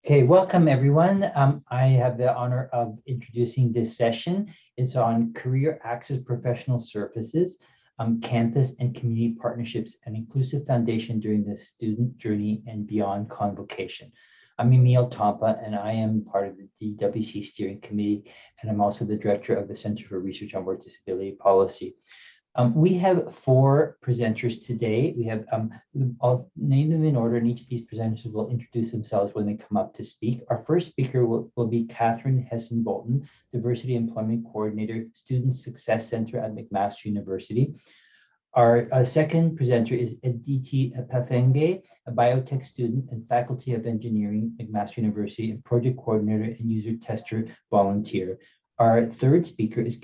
Okay, welcome everyone. I have the honor of introducing this session. It's on career access professional services, campus and community partnerships, and inclusive foundation during the student journey and beyond convocation. I'm Emil Tompa, and I am part of the DWC steering committee, and I'm also the director of the Center for Research on Work Disability Policy. We have four presenters today. I'll name them in order, and each of these presenters will introduce themselves when they come up to speak. Our first speaker will be Katherine Hesson-Bolton, Diversity Employment Coordinator, Student Success Center at McMaster University. Our second presenter is Aditi Pathengay, a biotech student and faculty of engineering at McMaster University, and project coordinator and user tester volunteer. Our third speaker is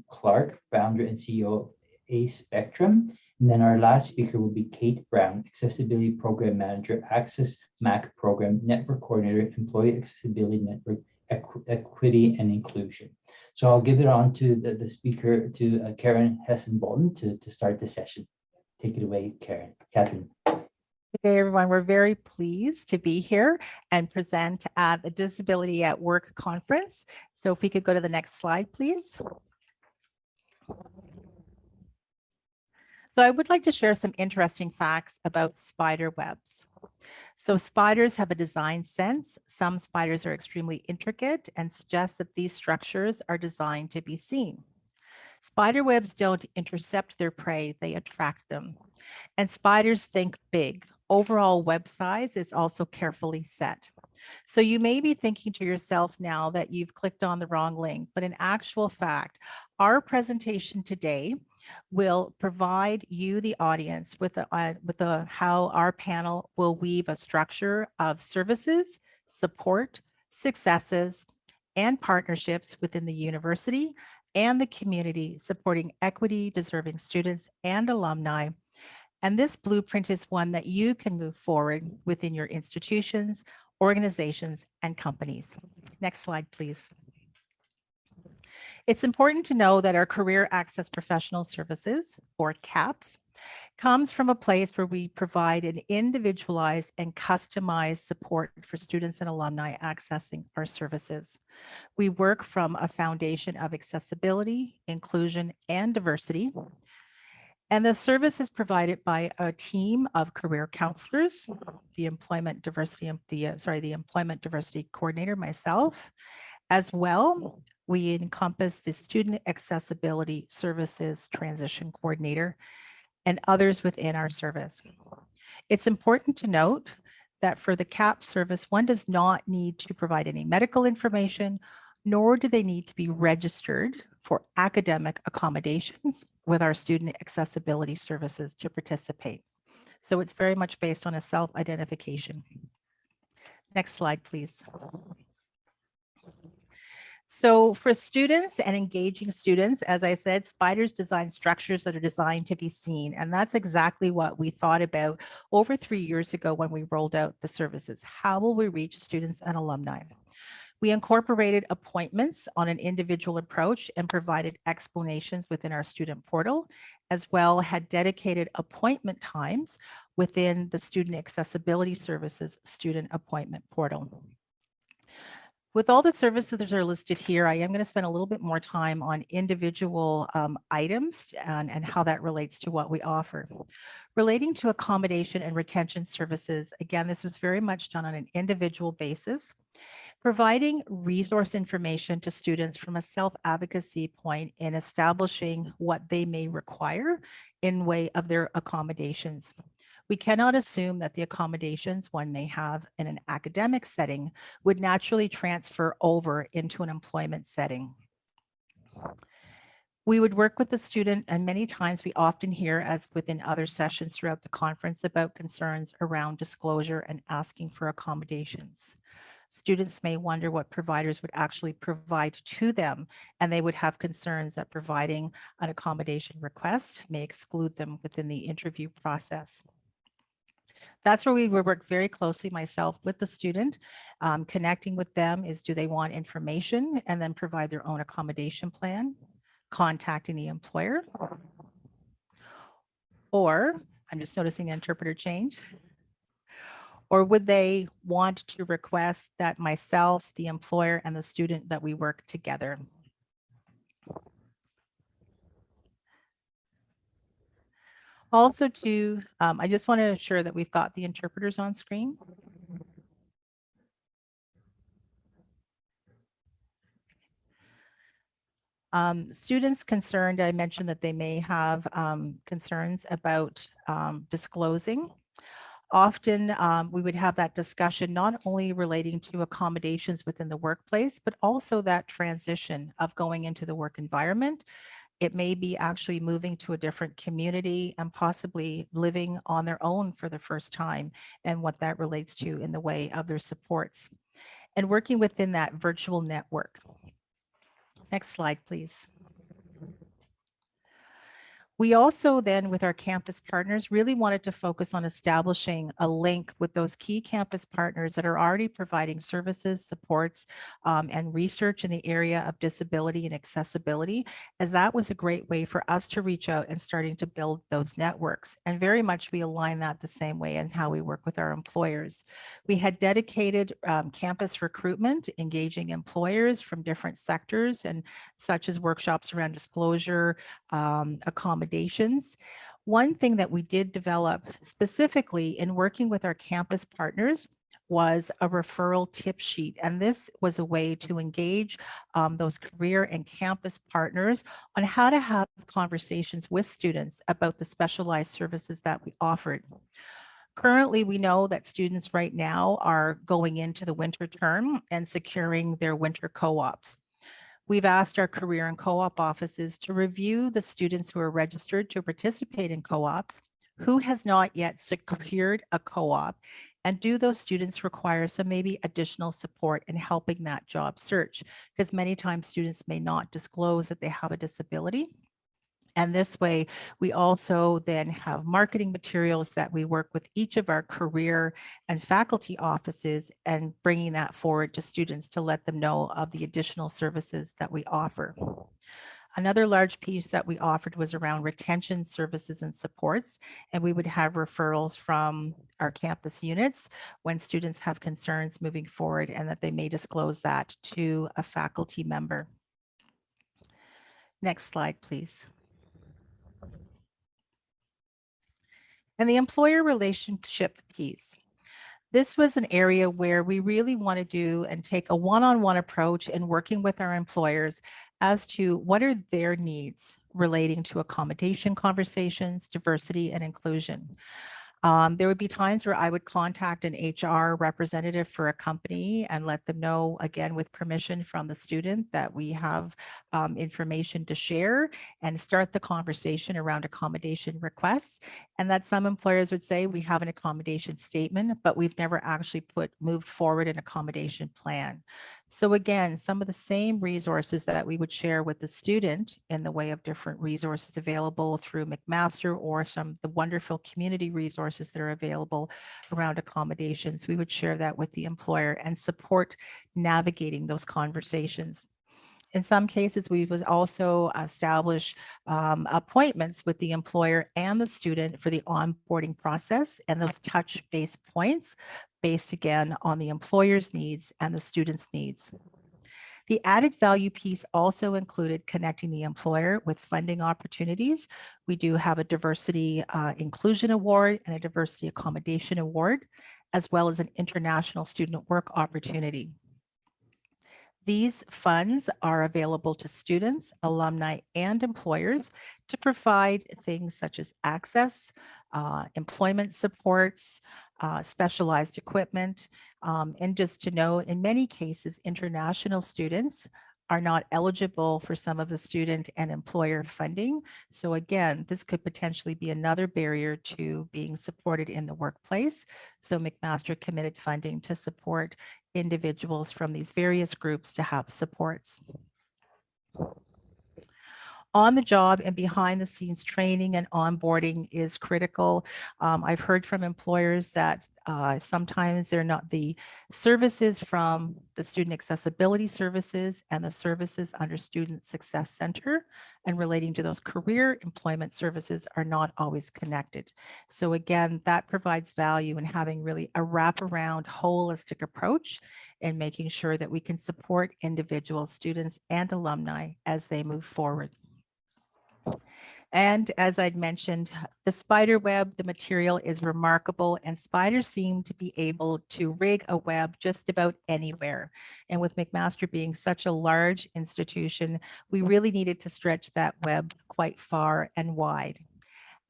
Clarke, founder and CEO of ASpectrum. And then our last speaker will be Kate Brown, Accessibility Program Manager, AccessMac Program Network Coordinator, Employee Accessibility Network, Equity and Inclusion. So I'll give it on to the speaker, to Katherine Hesson-Bolton, to start the session. Take it away, Katherine. Good day, everyone. We're very pleased to be here and present at the Disability at Work conference. So if we could go to the next slide, please. So I would like to share some interesting facts about spider webs. So spiders have a design sense. Some spiders are extremely intricate and suggest that these structures are designed to be seen. Spider webs don't intercept their prey, they attract them. And spiders think big. Overall web size is also carefully set. So you may be thinking to yourself now that you've clicked on the wrong link, but in actual fact, our presentation today will provide you, the audience, with how our panel will weave a structure of services, support, successes, and partnerships within the university and the community, supporting equity, deserving students and alumni. And this blueprint is one that you can move forward within your institutions, organizations, and companies. Next slide, please. It's important to know that our Career Access Professional Services, or CAPS, comes from a place where we provide an individualized and customized support for students and alumni accessing our services. We work from a foundation of accessibility, inclusion, and diversity. And the service is provided by a team of career counselors, the employment diversity coordinator, myself, as well. We encompass the student accessibility services transition coordinator and others within our service. It's important to note that for the CAP service, one does not need to provide any medical information, nor do they need to be registered for academic accommodations with our student accessibility services to participate. So it's very much based on a self-identification. Next slide, please. So for students and engaging students, as I said, spiders design structures that are designed to be seen. And that's exactly what we thought about over 3 years ago when we rolled out the services. How will we reach students and alumni? We incorporated appointments on an individual approach and provided explanations within our student portal, as well had dedicated appointment times within the Student Accessibility Services student appointment portal. With all the services that are listed here, I am going to spend a little bit more time on individual items and how that relates to what we offer. Relating to accommodation and retention services, again, this was very much done on an individual basis. Providing resource information to students from a self-advocacy point in establishing what they may require in way of their accommodations. We cannot assume that the accommodations one may have in an academic setting would naturally transfer over into an employment setting. We would work with the student, and many times we often hear, as within other sessions throughout the conference, about concerns around disclosure and asking for accommodations. Students may wonder what providers would actually provide to them, and they would have concerns that providing an accommodation request may exclude them within the interview process. That's where we work very closely, myself, with the student. Connecting with them is, do they want information, and then provide their own accommodation plan, contacting the employer, or I'm just noticing the interpreter change, Or would they want to request that myself, the employer, and the student that we work together? Also too, I just want to ensure that we've got the interpreters on screen. Students concerned, I mentioned that they may have concerns about disclosing. Often we would have that discussion not only relating to accommodations within the workplace, but also that transition of going into the work environment. It may be actually moving to a different community and possibly living on their own for the first time, and what that relates to in the way of their supports and working within that virtual network. Next slide, please. We also then, with our campus partners, really wanted to focus on establishing a link with those key campus partners that are already providing services, supports, and research in the area of disability and accessibility, as that was a great way for us to reach out and starting to build those networks. And very much we align that the same way in how we work with our employers. We had dedicated campus recruitment, engaging employers from different sectors, and such as workshops around disclosure, accommodations. One thing that we did develop specifically in working with our campus partners was a referral tip sheet. And this was a way to engage those career and campus partners on how to have conversations with students about the specialized services that we offered. Currently, we know that students right now are going into the winter term and securing their winter co-ops. We've asked our career and co-op offices to review the students who are registered to participate in co-ops, who has not yet secured a co-op, and do those students require some maybe additional support in helping that job search? Because many times students may not disclose that they have a disability. And this way, we also then have marketing materials that we work with each of our career and faculty offices and bringing that forward to students to let them know of the additional services that we offer. Another large piece that we offered was around retention services and supports, and we would have referrals from our campus units when students have concerns moving forward and that they may disclose that to a faculty member. Next slide, please. And the employer relationship piece. This was an area where we really want to do and take a one-on-one approach in working with our employers as to what are their needs relating to accommodation conversations, diversity, and inclusion. There would be times where I would contact an HR representative for a company and let them know, again, with permission from the student, that we have information to share and start the conversation around accommodation requests. And that some employers would say, we have an accommodation statement, but we've never actually moved forward an accommodation plan. So again, some of the same resources that we would share with the student in the way of different resources available through McMaster or some of the wonderful community resources that are available around accommodations, we would share that with the employer and support navigating those conversations. In some cases, we would also establish appointments with the employer and the student for the onboarding process, and those touch-base points based again on the employer's needs and the student's needs. The added value piece also included connecting the employer with funding opportunities. We do have a diversity inclusion award and a diversity accommodation award, as well as an international student work opportunity. These funds are available to students, alumni, and employers to provide things such as access, employment supports, specialized equipment, and just to know, in many cases, international students are not eligible for some of the student and employer funding. So again, this could potentially be another barrier to being supported in the workplace. So McMaster committed funding to support individuals from these various groups to have supports. On the job and behind the scenes training and onboarding is critical. I've heard from employers that sometimes they're not the services from the student accessibility services and the services under Student Success Center and relating to those career employment services are not always connected. So again, that provides value in having really a wraparound holistic approach and making sure that we can support individual students and alumni as they move forward. And as I'd mentioned, the spider web, the material is remarkable, and spiders seem to be able to rig a web just about anywhere. And with McMaster being such a large institution, we really needed to stretch that web quite far and wide.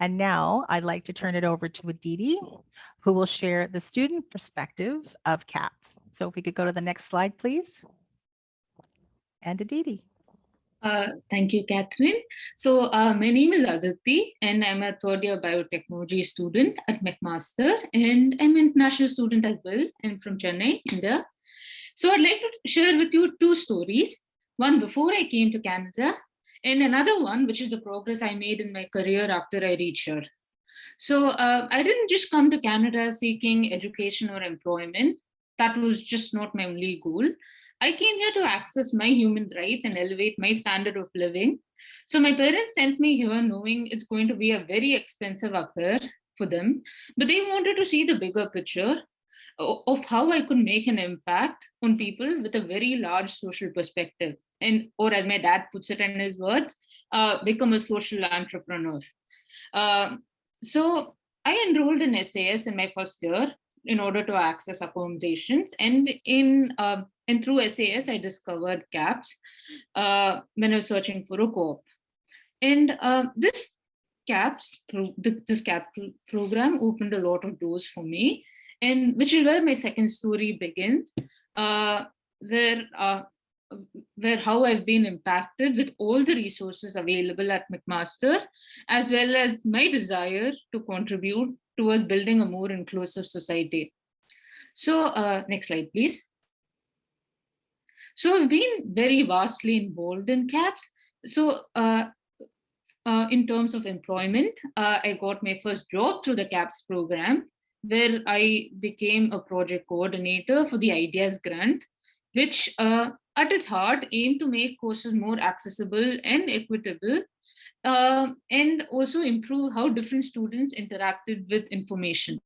And now I'd like to turn it over to Aditi, who will share the student perspective of CAPS. So if we could go to the next slide, please. And Aditi. Thank you, Katherine. So my name is Aditi, and I'm a third-year biotechnology student at McMaster, and I'm an international student as well. I'm from Chennai, India. So I'd like to share with you two stories, one before I came to Canada, and another one, which is the progress I made in my career after I reached here. So I didn't just come to Canada seeking education or employment. That was just not my only goal. I came here to access my human rights and elevate my standard of living. So my parents sent me here knowing it's going to be a very expensive affair for them, but they wanted to see the bigger picture of how I could make an impact on people with a very large social perspective. And, or as my dad puts it in his words, become a social entrepreneur. So I enrolled in SAS in my first year in order to access accommodations. And through SAS, I discovered CAPS when I was searching for a co-op. And this CAPS program opened a lot of doors for me, and which is where my second story begins, where how I've been impacted with all the resources available at McMaster, as well as my desire to contribute towards building a more inclusive society. So next slide, please. So I've been very vastly involved in CAPS. So in terms of employment, I got my first job through the CAPS program, where I became a project coordinator for the Ideas Grant, which at its heart aimed to make courses more accessible and equitable, and also improve how different students interacted with information.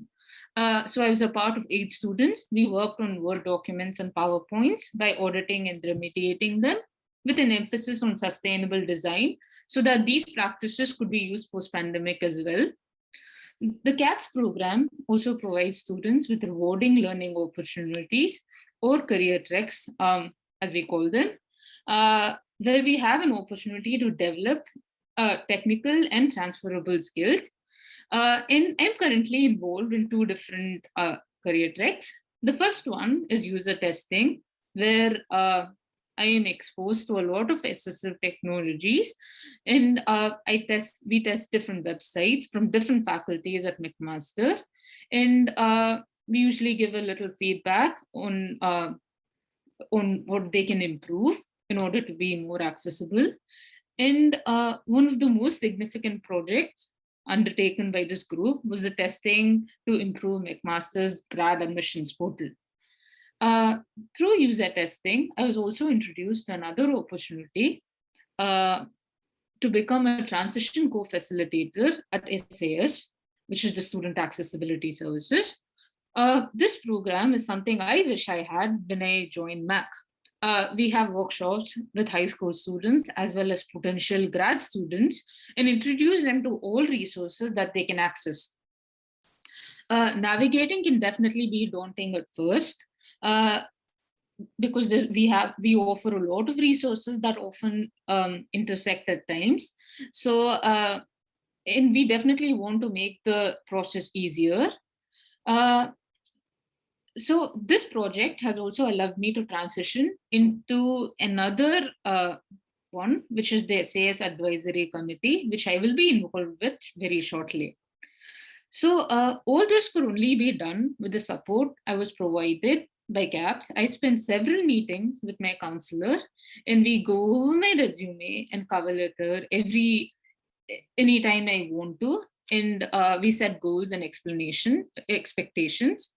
So I was a part of 8 students. We worked on Word documents and PowerPoints by auditing and remediating them with an emphasis on sustainable design so that these practices could be used post-pandemic as well. The CAPS program also provides students with rewarding learning opportunities or career treks, as we call them, where we have an opportunity to develop technical and transferable skills. And I'm currently involved in 2 different career treks. The first one is user testing, where I am exposed to a lot of assistive technologies, and we test different websites from different faculties at McMaster, and we usually give a little feedback on what they can improve in order to be more accessible. And one of the most significant projects undertaken by this group was the testing to improve McMaster's grad admissions portal. Through user testing, I was also introduced to another opportunity to become a transition co-facilitator at SAS, which is the Student Accessibility Services. This program is something I wish I had when I joined MAC. We have workshops with high school students as well as potential grad students and introduce them to all resources that they can access. Navigating can definitely be daunting at first because we offer a lot of resources that often intersect at times. So, and we definitely want to make the process easier. So this project has also allowed me to transition into another one, which is the SAS Advisory Committee, which I will be involved with very shortly. So all this could only be done with the support I was provided by CAPS, I spent several meetings with my counselor, and we go over my resume and cover letter anytime I want to, and we set goals and expectations.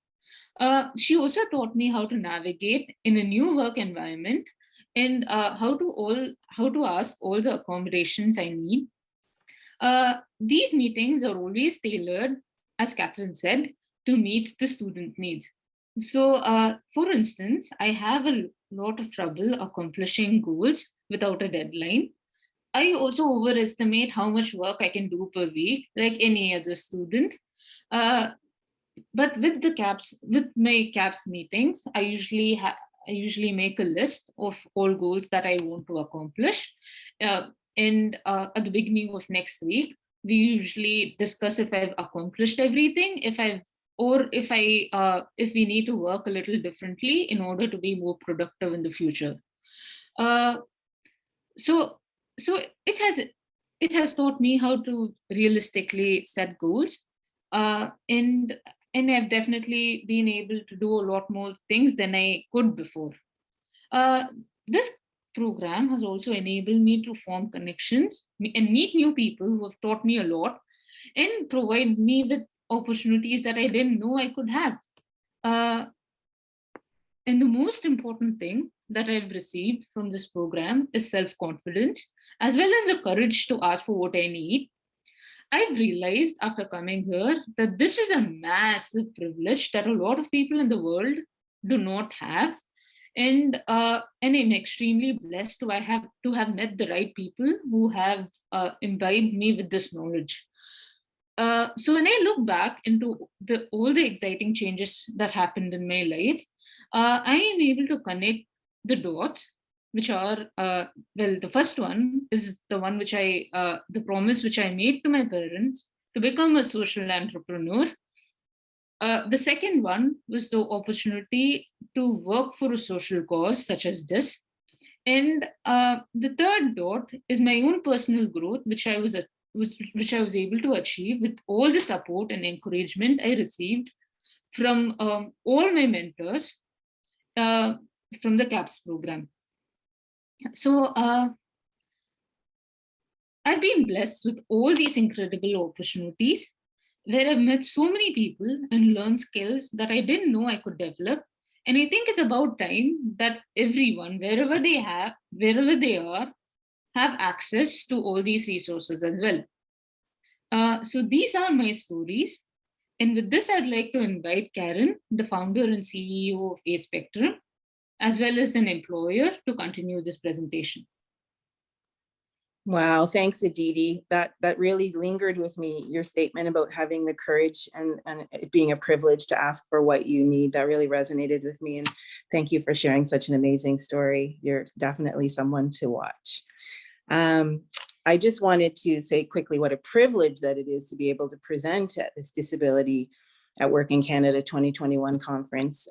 She also taught me how to navigate in a new work environment, and how to ask all the accommodations I need. These meetings are always tailored, as Katherine said, to meet the student needs. So, for instance, I have a lot of trouble accomplishing goals without a deadline. I also overestimate how much work I can do per week, like any other student. But with my CAPS meetings, I usually make a list of all goals that I want to accomplish. And at the beginning of next week, we usually discuss if I've accomplished everything, if we need to work a little differently in order to be more productive in the future. So it has taught me how to realistically set goals, and I've definitely been able to do a lot more things than I could before. This program has also enabled me to form connections and meet new people who have taught me a lot and provide me with opportunities that I didn't know I could have. And the most important thing that I've received from this program is self-confidence, as well as the courage to ask for what I need. I've realized after coming here that this is a massive privilege that a lot of people in the world do not have. And I'm extremely blessed to have met the right people who have imbibed me with this knowledge. So when I look back into all the exciting changes that happened in my life, I am able to connect the dots, which are, well, the first one is the one the promise which I made to my parents to become a social entrepreneur. The second one was the opportunity to work for a social cause such as this. And the third dot is my own personal growth, which I was able to achieve with all the support and encouragement I received from all my mentors from the CAPS program. So I've been blessed with all these incredible opportunities where I've met so many people and learned skills that I didn't know I could develop. And I think it's about time that everyone, wherever they are, have access to all these resources as well. So these are my stories. And with this, I'd like to invite Karen, the founder and CEO of ASpectrum, as well as an employer, to continue this presentation. Wow, thanks, Aditi. That really lingered with me, your statement about having the courage and it being a privilege to ask for what you need. That really resonated with me. And thank you for sharing such an amazing story. You're definitely someone to watch. I just wanted to say quickly what a privilege that it is to be able to present at this Disability at Work in Canada 2021 conference.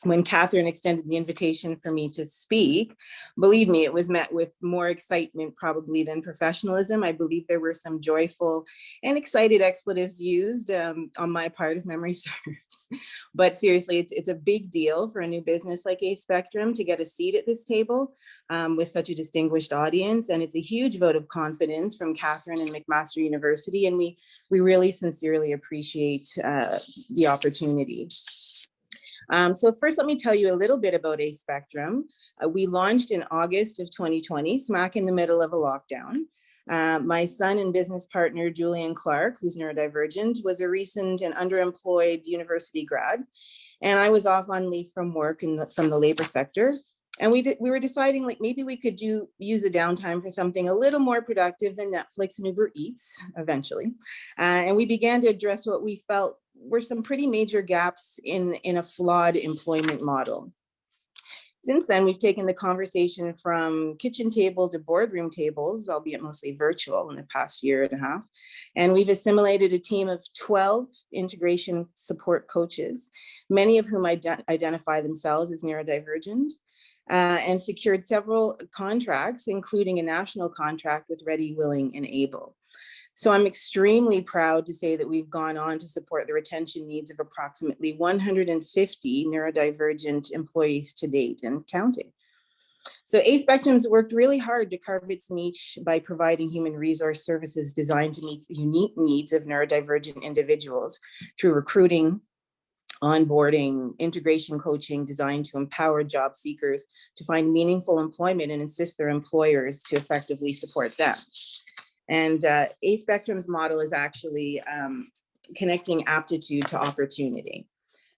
When Katherine extended the invitation for me to speak, believe me, it was met with more excitement probably than professionalism. I believe there were some joyful and excited expletives used on my part, if memory serves. But seriously, it's a big deal for a new business like ASpectrum to get a seat at this table with such a distinguished audience. And it's a huge vote of confidence from Katherine and McMaster University. And we really sincerely appreciate the opportunity. So first, let me tell you a little bit about ASpectrum. We launched in August of 2020, smack in the middle of a lockdown. My son and business partner, Julian Clarke, who's neurodivergent, was a recent and underemployed university grad. And I was off on leave from work from the labor sector. And we were deciding like maybe we could use the downtime for something a little more productive than Netflix and Uber Eats eventually. And we began to address what we felt were some pretty major gaps in a flawed employment model. Since then, we've taken the conversation from kitchen table to boardroom tables, albeit mostly virtual in the past year and a half. And we've assimilated a team of 12 integration support coaches, many of whom identify themselves as neurodivergent, and secured several contracts, including a national contract with Ready, Willing, and Able. So I'm extremely proud to say that we've gone on to support the retention needs of approximately 150 neurodivergent employees to date and counting. So ASpectrum's worked really hard to carve its niche by providing human resource services designed to meet the unique needs of neurodivergent individuals through recruiting, onboarding, integration coaching designed to empower job seekers to find meaningful employment and assist their employers to effectively support them. And ASpectrum's model is actually connecting aptitude to opportunity.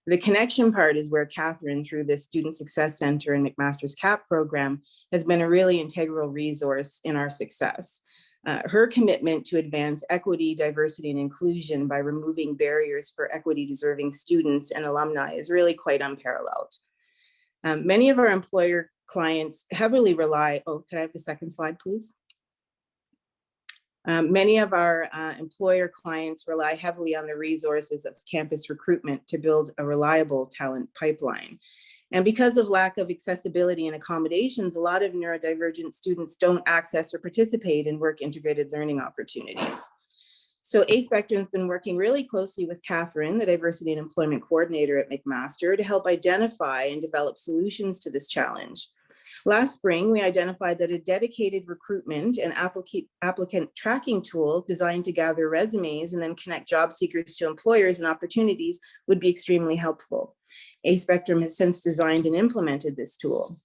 The connection part is where Katherine, through the Student Success Center and McMaster's CAP program, has been a really integral resource in our success. Her commitment to advance equity, diversity, and inclusion by removing barriers for equity-deserving students and alumni is really quite unparalleled. Many of our employer clients heavily rely, oh, can I have the second slide, please? Many of our employer clients rely heavily on the resources of campus recruitment to build a reliable talent pipeline. And because of lack of accessibility and accommodations, a lot of neurodivergent students don't access or participate in work integrated learning opportunities. So ASpectrum has been working really closely with Katherine, the Diversity and Employment Coordinator at McMaster, to help identify and develop solutions to this challenge. Last spring, we identified that a dedicated recruitment and applicant tracking tool designed to gather resumes and then connect job seekers to employers and opportunities would be extremely helpful. ASpectrum has since designed and implemented this tool.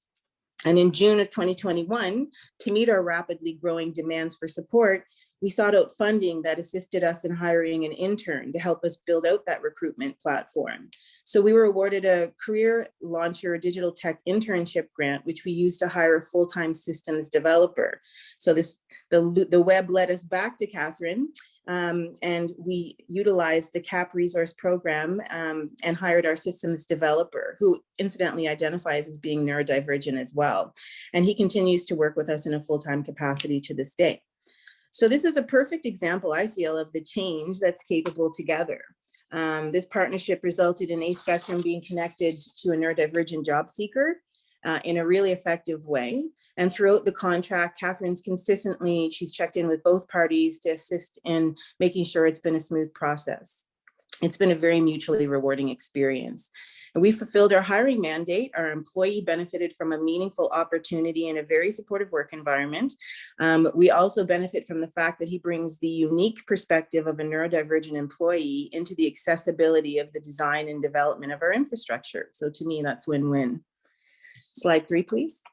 And in June of 2021, to meet our rapidly growing demands for support, we sought out funding that assisted us in hiring an intern to help us build out that recruitment platform. So we were awarded a Career Launcher digital tech internship grant, which we used to hire a full-time systems developer. So the web led us back to Katherine, and we utilized the CAP resource program and hired our systems developer, who incidentally identifies as being neurodivergent as well. And he continues to work with us in a full-time capacity to this day. So this is a perfect example, I feel, of the change that's capable together. This partnership resulted in ASpectrum being connected to a neurodivergent job seeker in a really effective way. And throughout the contract, Katherine's consistently, she's checked in with both parties to assist in making sure it's been a smooth process. It's been a very mutually rewarding experience. And we fulfilled our hiring mandate. Our employee benefited from a meaningful opportunity in a very supportive work environment. We also benefit from the fact that he brings the unique perspective of a neurodivergent employee into the accessibility of the design and development of our infrastructure. So to me, that's win-win. Slide 3, please.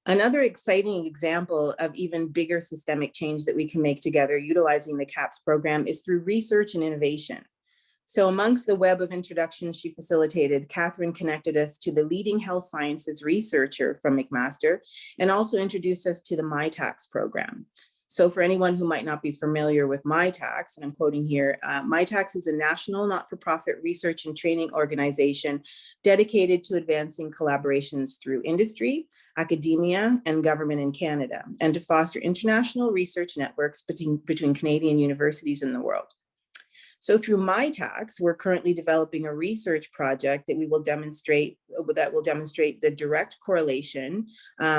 Another exciting example of even bigger systemic change that we can make together utilizing the CAPS program is through research and innovation. So amongst the web of introductions she facilitated, Katherine connected us to the leading health sciences researcher from McMaster and also introduced us to the MyTax program. So for anyone who might not be familiar with MyTax, and I'm quoting here, MyTax is a national not-for-profit research and training organization dedicated to advancing collaborations through industry, academia, and government in Canada, and to foster international research networks between Canadian universities in the world. So through MyTax, we're currently developing a research project that will demonstrate the direct correlation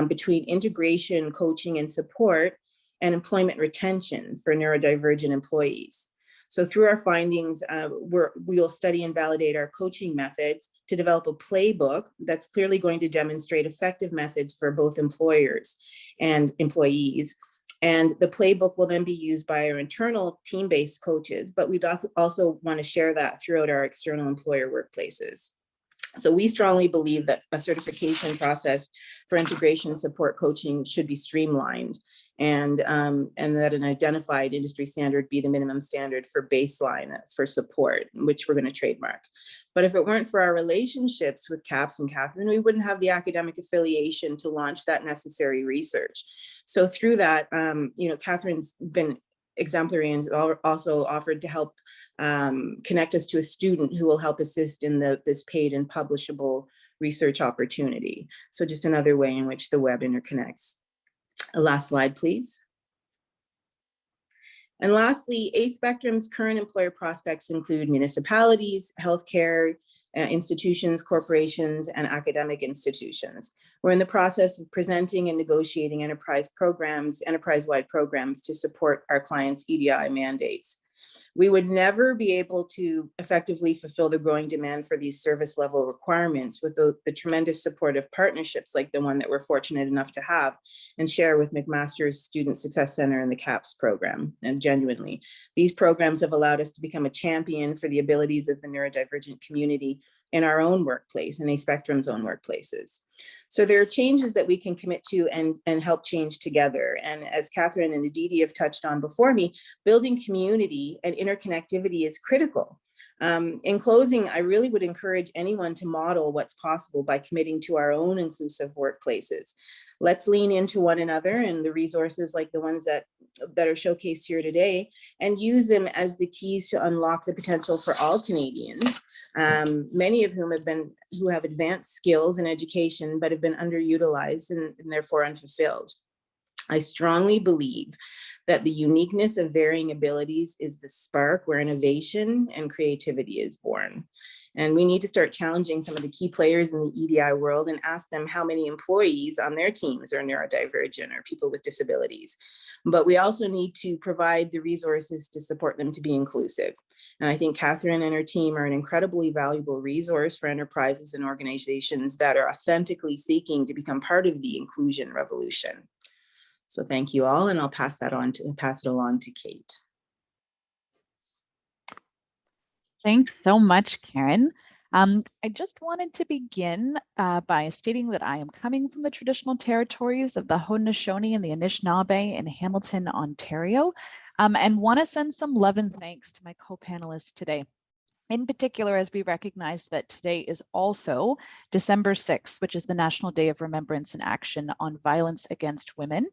between integration, coaching, and support and employment retention for neurodivergent employees. So through our findings, we will study and validate our coaching methods to develop a playbook that's clearly going to demonstrate effective methods for both employers and employees. And the playbook will then be used by our internal team-based coaches, but we'd also want to share that throughout our external employer workplaces. So we strongly believe that a certification process for integration support coaching should be streamlined, and that an identified industry standard be the minimum standard for baseline for support, which we're going to trademark. But if it weren't for our relationships with CAPS and Katherine, we wouldn't have the academic affiliation to launch that necessary research. So through that, Katherine's been exemplary and also offered to help connect us to a student who will help assist in this paid and publishable research opportunity. So just another way in which the web interconnects. Last slide, please. And lastly, ASpectrum's current employer prospects include municipalities, healthcare, institutions, corporations, and academic institutions. We're in the process of presenting and negotiating enterprise-wide programs to support our clients' EDI mandates. We would never be able to effectively fulfill the growing demand for these service level requirements with the tremendous supportive partnerships like the one that we're fortunate enough to have and share with McMaster's Student Success Center and the CAPS program. And genuinely, these programs have allowed us to become a champion for the abilities of the neurodivergent community in our own workplace, in ASpectrum's own workplaces. So there are changes that we can commit to and help change together. And as Katherine and Aditi have touched on before me, building community and interconnectivity is critical. In closing, I really would encourage anyone to model what's possible by committing to our own inclusive workplaces. Let's lean into one another and the resources like the ones that are showcased here today, and use them as the keys to unlock the potential for all Canadians, many of whom have advanced skills in education, but have been underutilized and therefore unfulfilled. I strongly believe that the uniqueness of varying abilities is the spark where innovation and creativity is born. And we need to start challenging some of the key players in the EDI world and ask them how many employees on their teams are neurodivergent or people with disabilities. But we also need to provide the resources to support them to be inclusive. And I think Katherine and her team are an incredibly valuable resource for enterprises and organizations that are authentically seeking to become part of the inclusion revolution. So thank you all, and I'll pass it along to Kate. Thanks so much, Karen. I just wanted to begin by stating that I am coming from the traditional territories of the Haudenosaunee and the Anishinaabe in Hamilton, Ontario, and want to send some love and thanks to my co-panelists today. In particular, as we recognize that today is also December 6th, which is the National Day of Remembrance and Action on Violence Against Women,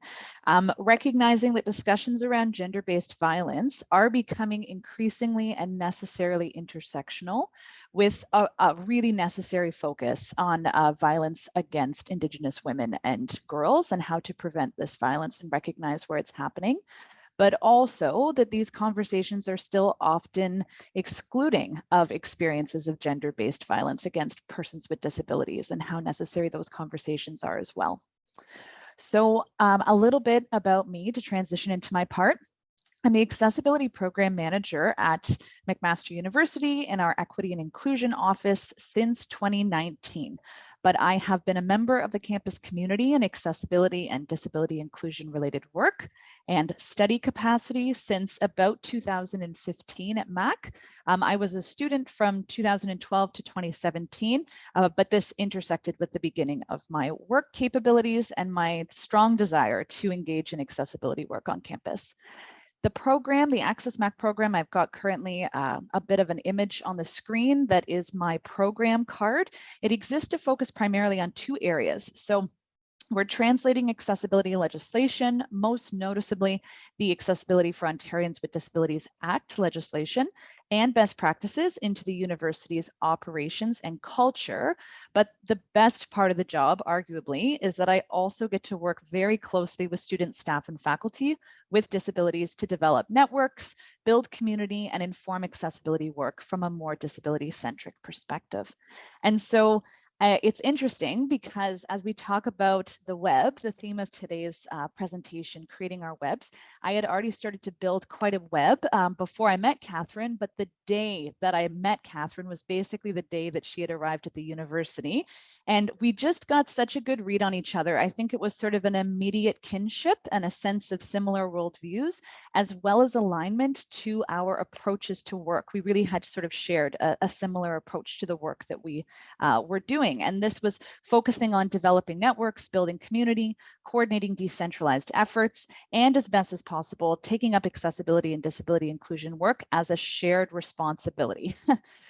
recognizing that discussions around gender-based violence are becoming increasingly and necessarily intersectional, with a really necessary focus on violence against Indigenous women and girls and how to prevent this violence and recognize where it's happening. But also that these conversations are still often excluding of experiences of gender-based violence against persons with disabilities and how necessary those conversations are as well. So a little bit about me to transition into my part. I'm the Accessibility Program Manager at McMaster University in our Equity and Inclusion Office since 2019. But I have been a member of the campus community in accessibility and disability inclusion related work and study capacity since about 2015 at MAC. I was a student from 2012 to 2017, but this intersected with the beginning of my work capabilities and my strong desire to engage in accessibility work on campus. The program, the AccessMac program, I've got currently a bit of an image on the screen that is my program card. It exists to focus primarily on two areas. So we're translating accessibility legislation, most noticeably the Accessibility for Ontarians with Disabilities Act legislation and best practices into the university's operations and culture. But the best part of the job, arguably, is that I also get to work very closely with students, staff, and faculty with disabilities to develop networks, build community, and inform accessibility work from a more disability-centric perspective. And so it's interesting because as we talk about the web, the theme of today's presentation, creating our webs, I had already started to build quite a web before I met Katherine, but the day that I met Katherine was basically the day that she had arrived at the university. And we just got such a good read on each other. I think it was sort of an immediate kinship and a sense of similar worldviews, as well as alignment to our approaches to work. We really had sort of shared a similar approach to the work that we were doing. And this was focusing on developing networks, building community, coordinating decentralized efforts, and as best as possible, taking up accessibility and disability inclusion work as a shared responsibility.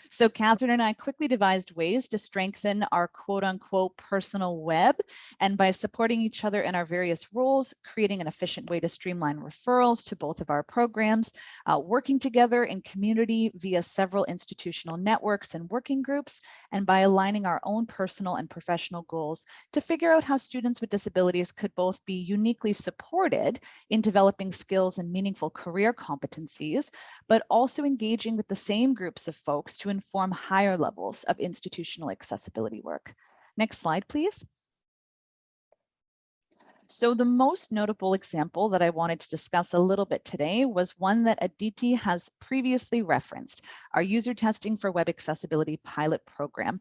So Katherine and I quickly devised ways to strengthen our quote unquote personal web. And by supporting each other in our various roles, creating an efficient way to streamline referrals to both of our programs, working together in community via several institutional networks and working groups, and by aligning our own personal and professional goals to figure out how students with disabilities could both be uniquely supported in developing skills and meaningful career competencies, but also engaging with the same groups of folks to inform higher levels of institutional accessibility work. Next slide, please. So the most notable example that I wanted to discuss a little bit today was one that Aditi has previously referenced, our user testing for web accessibility pilot program.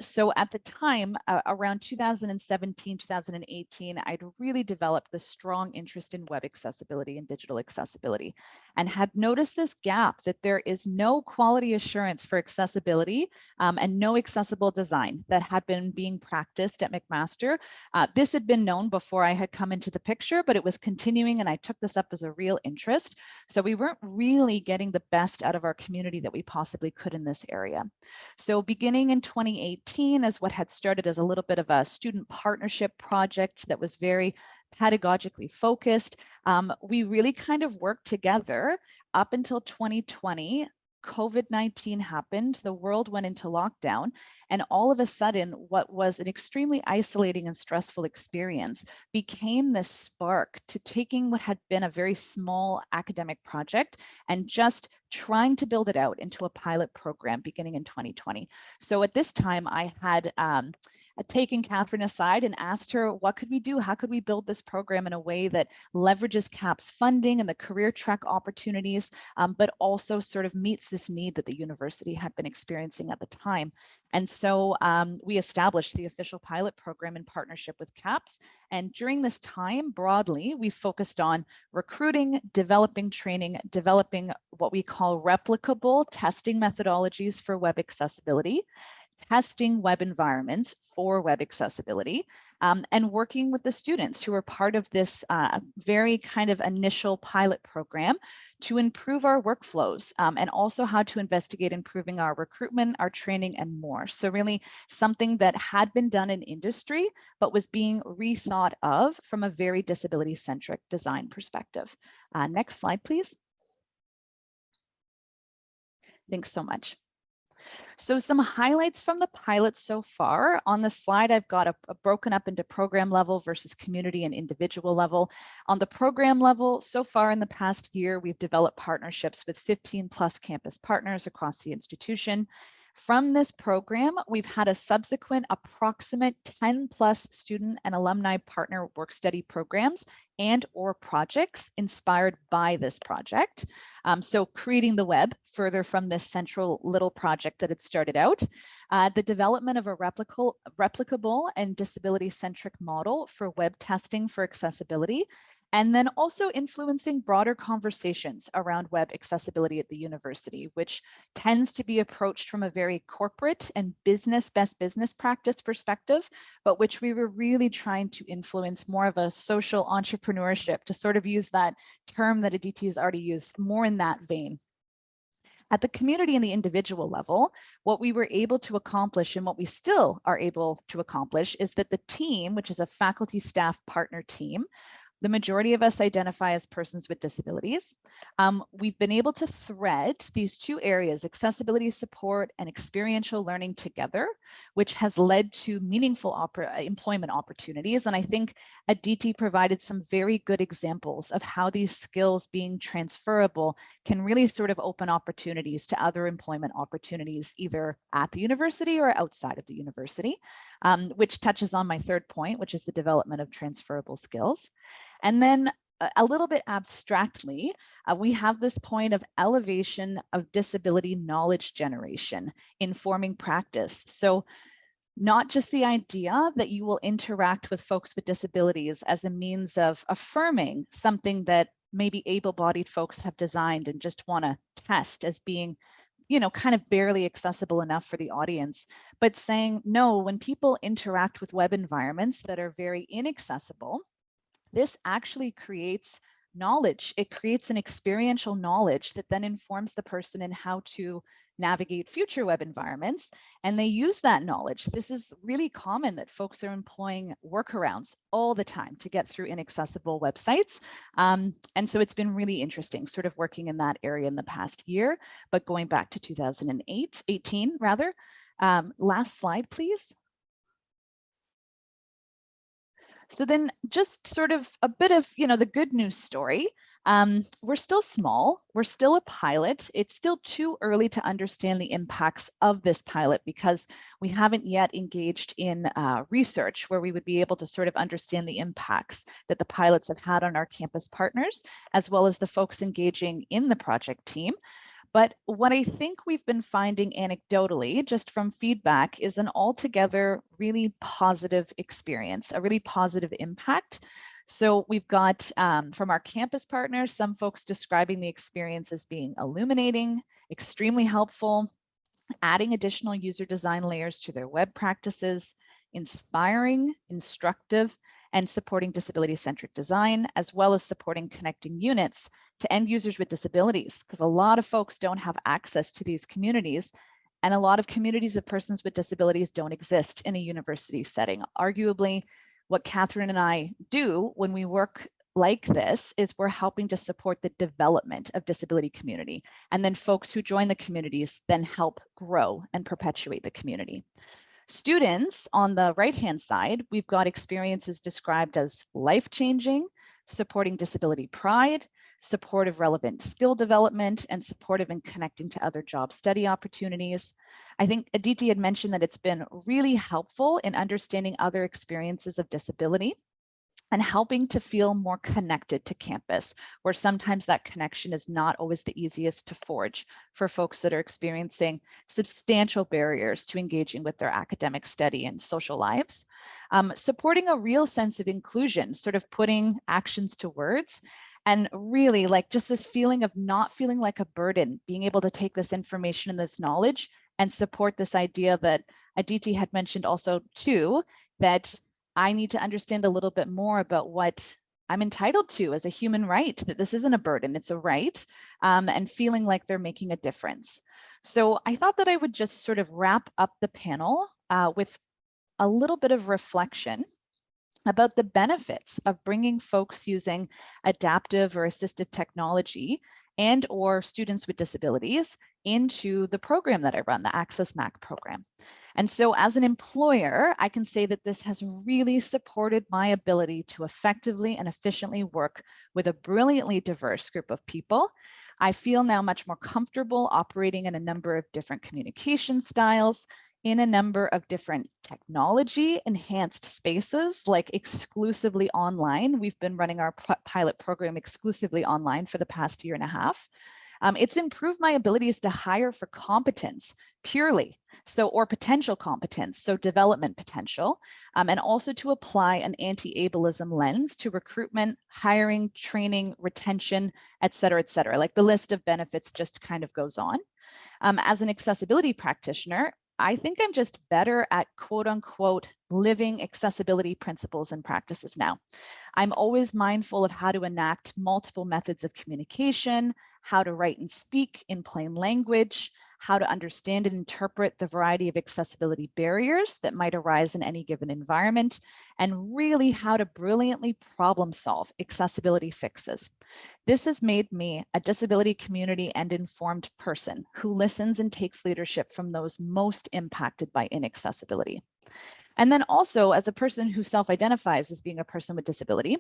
So at the time, around 2017, 2018, I'd really developed this strong interest in web accessibility and digital accessibility, and had noticed this gap that there is no quality assurance for accessibility and no accessible design that had been being practiced at McMaster. This had been known before I had come into the picture, but it was continuing, and I took this up as a real interest. So we weren't really getting the best out of our community that we possibly could in this area. So beginning in 2018, as what had started as a little bit of a student partnership project that was very pedagogically focused, we really kind of worked together up until 2020. COVID-19 happened, the world went into lockdown, and all of a sudden, what was an extremely isolating and stressful experience became this spark to taking what had been a very small academic project and just trying to build it out into a pilot program beginning in 2020. So at this time, I had taken Katherine aside and asked her, what could we do? How could we build this program in a way that leverages CAP's funding and the career track opportunities, but also sort of meets this need that the university had been experiencing at the time? And so we established the official pilot program in partnership with CAPS. And during this time, broadly, we focused on recruiting, developing training, developing what we call replicable testing methodologies for web accessibility, testing web environments for web accessibility, and working with the students who are part of this very kind of initial pilot program to improve our workflows, and also how to investigate improving our recruitment, our training, and more. So really something that had been done in industry, but was being rethought of from a very disability-centric design perspective. Next slide, please. Thanks so much. So some highlights from the pilot so far. On the slide, I've got a broken up into program level versus community and individual level. On the program level, so far in the past year, we've developed partnerships with 15+ campus partners across the institution. From this program, we've had a subsequent approximate 10+ student and alumni partner work study programs and or projects inspired by this project. So creating the web further from this central little project that had started out, the development of a replicable and disability-centric model for web testing for accessibility, and then also influencing broader conversations around web accessibility at the university, which tends to be approached from a very corporate and best business practice perspective, but which we were really trying to influence more of a social entrepreneurship, to sort of use that term that Aditi has already used, more in that vein. At the community and the individual level, what we were able to accomplish, and what we still are able to accomplish, is that the team, which is a faculty staff partner team, the majority of us identify as persons with disabilities. We've been able to thread these two areas, accessibility support and experiential learning, together, which has led to meaningful employment opportunities. And I think Aditi provided some very good examples of how these skills being transferable can really sort of open opportunities to other employment opportunities, either at the university or outside of the university, which touches on my third point, which is the development of transferable skills. And then a little bit abstractly, we have this point of elevation of disability knowledge generation, informing practice. So not just the idea that you will interact with folks with disabilities as a means of affirming something that maybe able-bodied folks have designed and just want to test as being, you know, kind of barely accessible enough for the audience, but saying, no, when people interact with web environments that are very inaccessible, this actually creates knowledge. It creates an experiential knowledge that then informs the person in how to navigate future web environments. And they use that knowledge. This is really common that folks are employing workarounds all the time to get through inaccessible websites. And so it's been really interesting sort of working in that area in the past year, but going back to 2018 rather. Last slide, please. So then just sort of a bit of, the good news story. We're still small, we're still a pilot. It's still too early to understand the impacts of this pilot because we haven't yet engaged in research where we would be able to sort of understand the impacts that the pilots have had on our campus partners, as well as the folks engaging in the project team. But what I think we've been finding anecdotally, just from feedback, is an altogether really positive experience, a really positive impact. So we've got from our campus partners, some folks describing the experience as being illuminating, extremely helpful, adding additional user design layers to their web practices, inspiring, instructive, and supporting disability-centric design, as well as supporting connecting units to end users with disabilities, because a lot of folks don't have access to these communities, and a lot of communities of persons with disabilities don't exist in a university setting. Arguably, what Katherine and I do when we work like this is we're helping to support the development of disability community, and then folks who join the communities then help grow and perpetuate the community. Students on the right-hand side, we've got experiences described as life-changing, supporting disability pride, supportive relevant skill development, and supportive in connecting to other job study opportunities. I think Aditi had mentioned that it's been really helpful in understanding other experiences of disability and helping to feel more connected to campus, where sometimes that connection is not always the easiest to forge for folks that are experiencing substantial barriers to engaging with their academic study and social lives. Supporting a real sense of inclusion, sort of putting actions to words, and really like just this feeling of not feeling like a burden, being able to take this information and this knowledge and support this idea that Aditi had mentioned also too, that I need to understand a little bit more about what I'm entitled to as a human right, that this isn't a burden, it's a right, and feeling like they're making a difference. So I thought that I would just sort of wrap up the panel with a little bit of reflection about the benefits of bringing folks using adaptive or assistive technology and or students with disabilities into the program that I run, the AccessMac program. And so as an employer, I can say that this has really supported my ability to effectively and efficiently work with a brilliantly diverse group of people. I feel now much more comfortable operating in a number of different communication styles, in a number of different technology enhanced spaces, like exclusively online. We've been running our pilot program exclusively online for the past 1.5 years. It's improved my abilities to hire for competence purely, or potential competence, so development potential, and also to apply an anti-ableism lens to recruitment, hiring, training, retention, et cetera, like the list of benefits just kind of goes on. As an accessibility practitioner, I think I'm just better at quote unquote living accessibility principles and practices now. I'm always mindful of how to enact multiple methods of communication, how to write and speak in plain language, how to understand and interpret the variety of accessibility barriers that might arise in any given environment, and really how to brilliantly problem solve accessibility fixes. This has made me a disability community and informed person who listens and takes leadership from those most impacted by inaccessibility. And then also, as a person who self-identifies as being a person with disability,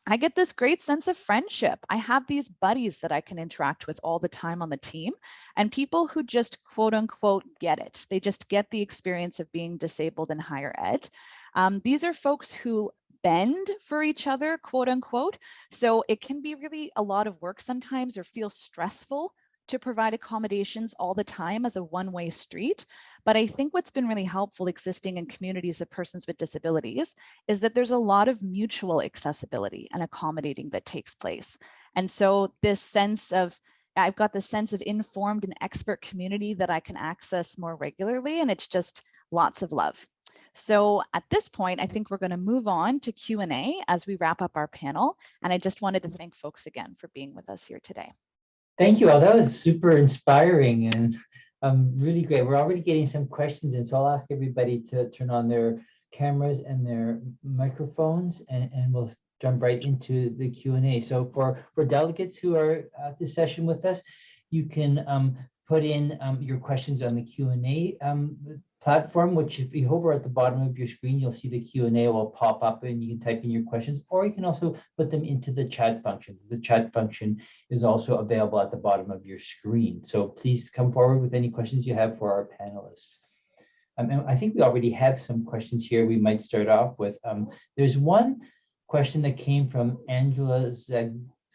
I get this great sense of friendship. I have these buddies that I can interact with all the time on the team, and people who just quote unquote get it. They just get the experience of being disabled in higher ed. These are folks who bend for each other, quote unquote. So it can be really a lot of work sometimes, or feel stressful to provide accommodations all the time as a one-way street. But I think what's been really helpful existing in communities of persons with disabilities is that there's a lot of mutual accessibility and accommodating that takes place. And so this sense of, I've got the sense of informed and expert community that I can access more regularly, and it's just lots of love. So at this point, I think we're going to move on to Q&A as we wrap up our panel. And I just wanted to thank folks again for being with us here today. Thank you all. That was super inspiring and really great. We're already getting some questions in, so I'll ask everybody to turn on their cameras and their microphones, and we'll jump right into the Q&A. So for delegates who are at this session with us, you can put in your questions on the Q&A platform, which if you hover at the bottom of your screen, you'll see the Q&A will pop up and you can type in your questions, or you can also put them into the chat function. The chat function is also available at the bottom of your screen. So please come forward with any questions you have for our panelists. And I think we already have some questions here we might start off with. There's one question that came from Angela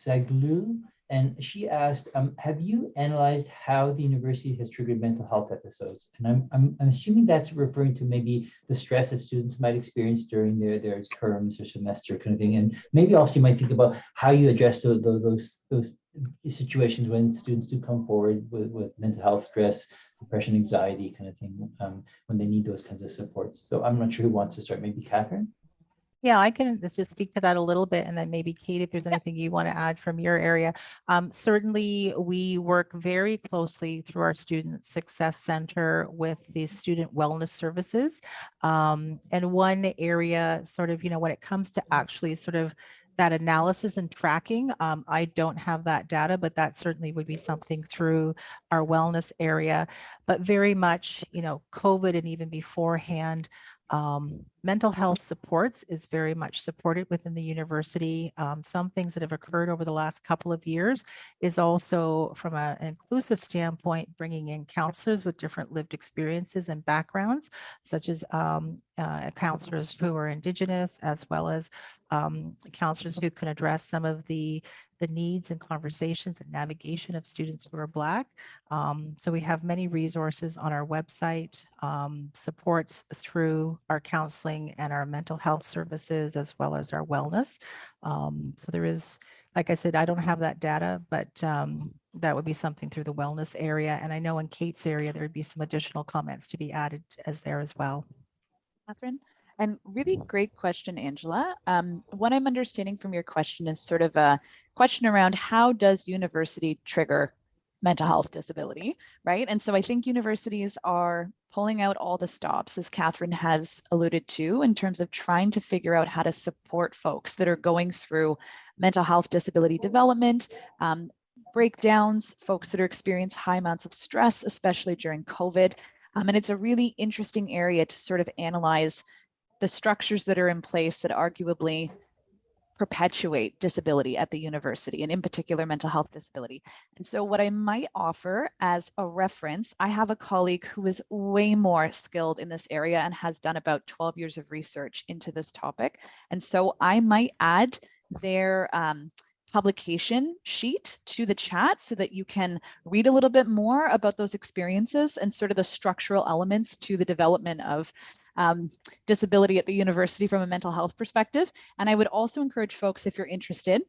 Zaglu, and she asked, have you analyzed how the university has triggered mental health episodes? And I'm assuming that's referring to maybe the stress that students might experience during their terms or semester kind of thing. And maybe also you might think about how you address those situations when students do come forward with mental health stress, depression, anxiety kind of thing, when they need those kinds of supports. So I'm not sure who wants to start, maybe Katherine? Yeah, I can just speak to that a little bit, and then maybe Kate, if there's anything you want to add from your area. Certainly, we work very closely through our Student Success Center with the student wellness services. And one area sort of, when it comes to actually sort of that analysis and tracking, I don't have that data, but that certainly would be something through our wellness area. But very much, COVID and even beforehand, mental health supports is very much supported within the university. Some things that have occurred over the last couple of years is also from an inclusive standpoint, bringing in counselors with different lived experiences and backgrounds, such as counselors who are Indigenous, as well as counselors who can address some of the needs and conversations and navigation of students who are Black. So we have many resources on our website, supports through our counseling and our mental health services, as well as our wellness. So there is, like I said, I don't have that data, but that would be something through the wellness area. And I know in Kate's area, there would be some additional comments to be added as there as well. Katherine? And really great question, Angela. What I'm understanding from your question is sort of a question around how does university trigger mental health disability, right? And so I think universities are pulling out all the stops, as Katherine has alluded to, in terms of trying to figure out how to support folks that are going through mental health disability development, breakdowns, folks that are experiencing high amounts of stress, especially during COVID. And it's a really interesting area to sort of analyze the structures that are in place that arguably perpetuate disability at the university, and in particular mental health disability. And so what I might offer as a reference, I have a colleague who is way more skilled in this area and has done about 12 years of research into this topic. And so I might add their publication sheet to the chat so that you can read a little bit more about those experiences and sort of the structural elements to the development of disability at the university from a mental health perspective. And I would also encourage folks, if you're interested,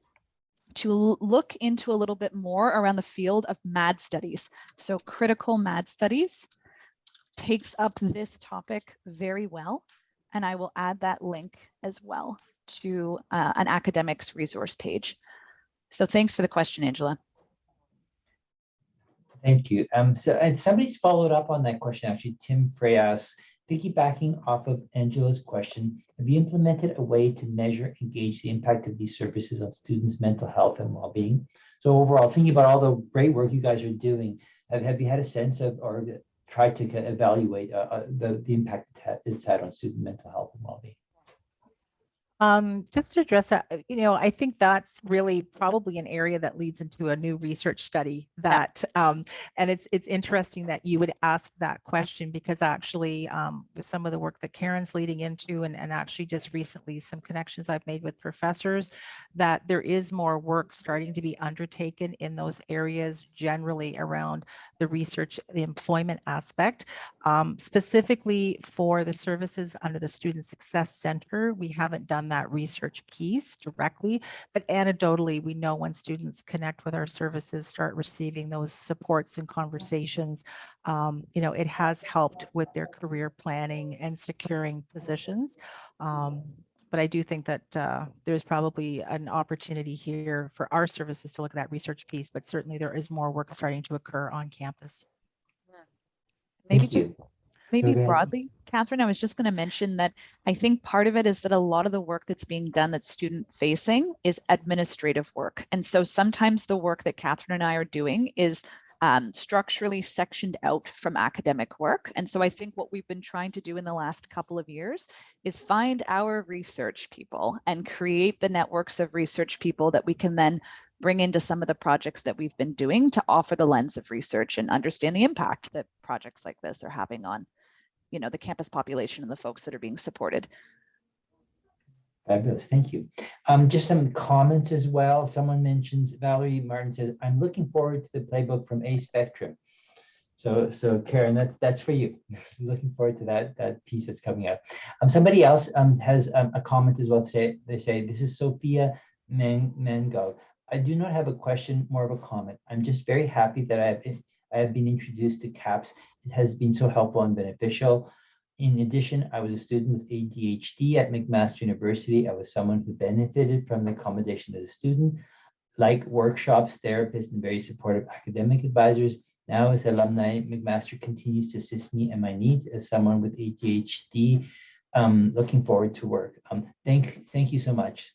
to look into a little bit more around the field of MAD studies. So critical MAD studies takes up this topic very well. And I will add that link as well to an academics resource page. So thanks for the question, Angela. Thank you. So and somebody's followed up on that question, actually. Tim Frey asks, piggybacking off of Angela's question, have you implemented a way to measure and gauge the impact of these services on students' mental health and well-being? So overall, thinking about all the great work you guys are doing, have you had a sense of or tried to evaluate the impact it's had on student mental health and well-being? Just to address that, I think that's really probably an area that leads into a new research study that, and it's interesting that you would ask that question, because actually with some of the work that Karen's leading into, and actually just recently some connections I've made with professors, that there is more work starting to be undertaken in those areas generally around the research, the employment aspect. Specifically for the services under the Student Success Center, we haven't done that research piece directly, but anecdotally, we know when students connect with our services, start receiving those supports and conversations, it has helped with their career planning and securing positions. But I do think that there's probably an opportunity here for our services to look at that research piece, but certainly there is more work starting to occur on campus. Maybe broadly, Katherine, I was just going to mention that I think part of it is that a lot of the work that's being done that's student facing is administrative work. And so sometimes the work that Katherine and I are doing is structurally sectioned out from academic work. And so I think what we've been trying to do in the last couple of years is find our research people and create the networks of research people that we can then bring into some of the projects that we've been doing to offer the lens of research and understand the impact that projects like this are having on, you know, the campus population and the folks that are being supported. Fabulous, thank you. Just some comments as well. Someone mentions, Valerie Martin says, I'm looking forward to the playbook from ASpectrum. So Karen, that's for you. Looking forward to that piece that's coming up. Somebody else has a comment as well. They say, this is Sophia Mango. I do not have a question, more of a comment. I'm just very happy that I have been introduced to CAPS. It has been so helpful and beneficial. In addition, I was a student with ADHD at McMaster University. I was someone who benefited from the accommodation of the student, like workshops, therapists, and very supportive academic advisors. Now, as alumni, McMaster continues to assist me and my needs as someone with ADHD. Looking forward to work. Thank you so much.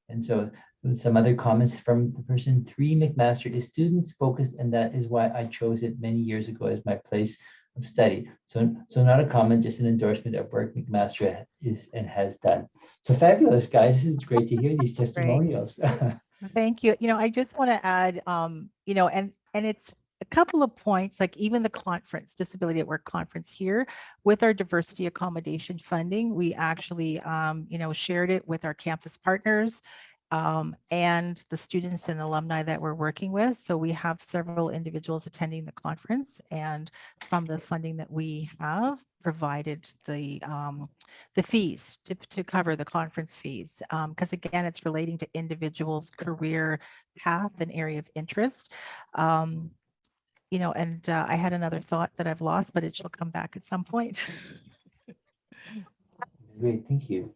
And so some other comments from the person 3, McMaster is students focused, and that is why I chose it many years ago as my place of study. So not a comment, just an endorsement of work McMaster is and has done. So fabulous, guys. It's great to hear these testimonials. Thank you. You know, I just want to add, you know, and it's a couple of points, like even the conference, Disability at Work conference here with our diversity accommodation funding, we actually, you know, shared it with our campus partners and the students and alumni that we're working with. So we have several individuals attending the conference, and from the funding that we have provided the fees to cover the conference fees. Because again, it's relating to individuals' career path and area of interest. You know, and I had another thought that I've lost, but it shall come back at some point. Great, thank you.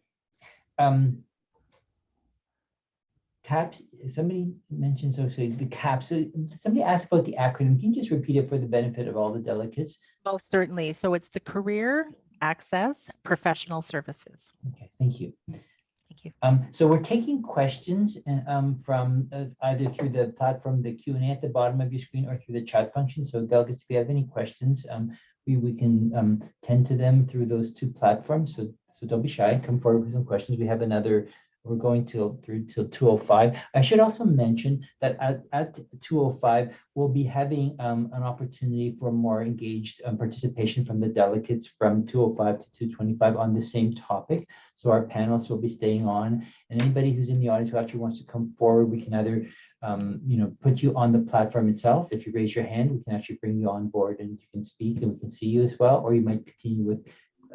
CAPS, somebody mentioned, so the CAPS, so somebody asked about the acronym. Can you just repeat it for the benefit of all the delegates? Most certainly. So it's the Career Access Professional Services. Okay, thank you. Thank you. So we're taking questions from either through the platform, the Q&A at the bottom of your screen, or through the chat function. So delegates, if you have any questions, we can tend to them through those 2 platforms. So don't be shy, come forward with some questions. We have another, we're going through till 2:05. I should also mention that at 2:05, we'll be having an opportunity for more engaged participation from the delegates from 2:05 to 2:25 on the same topic. So our panelists will be staying on, and anybody who's in the audience who actually wants to come forward, we can either you know, put you on the platform itself. If you raise your hand, we can actually bring you on board and you can speak and we can see you as well, or you might continue with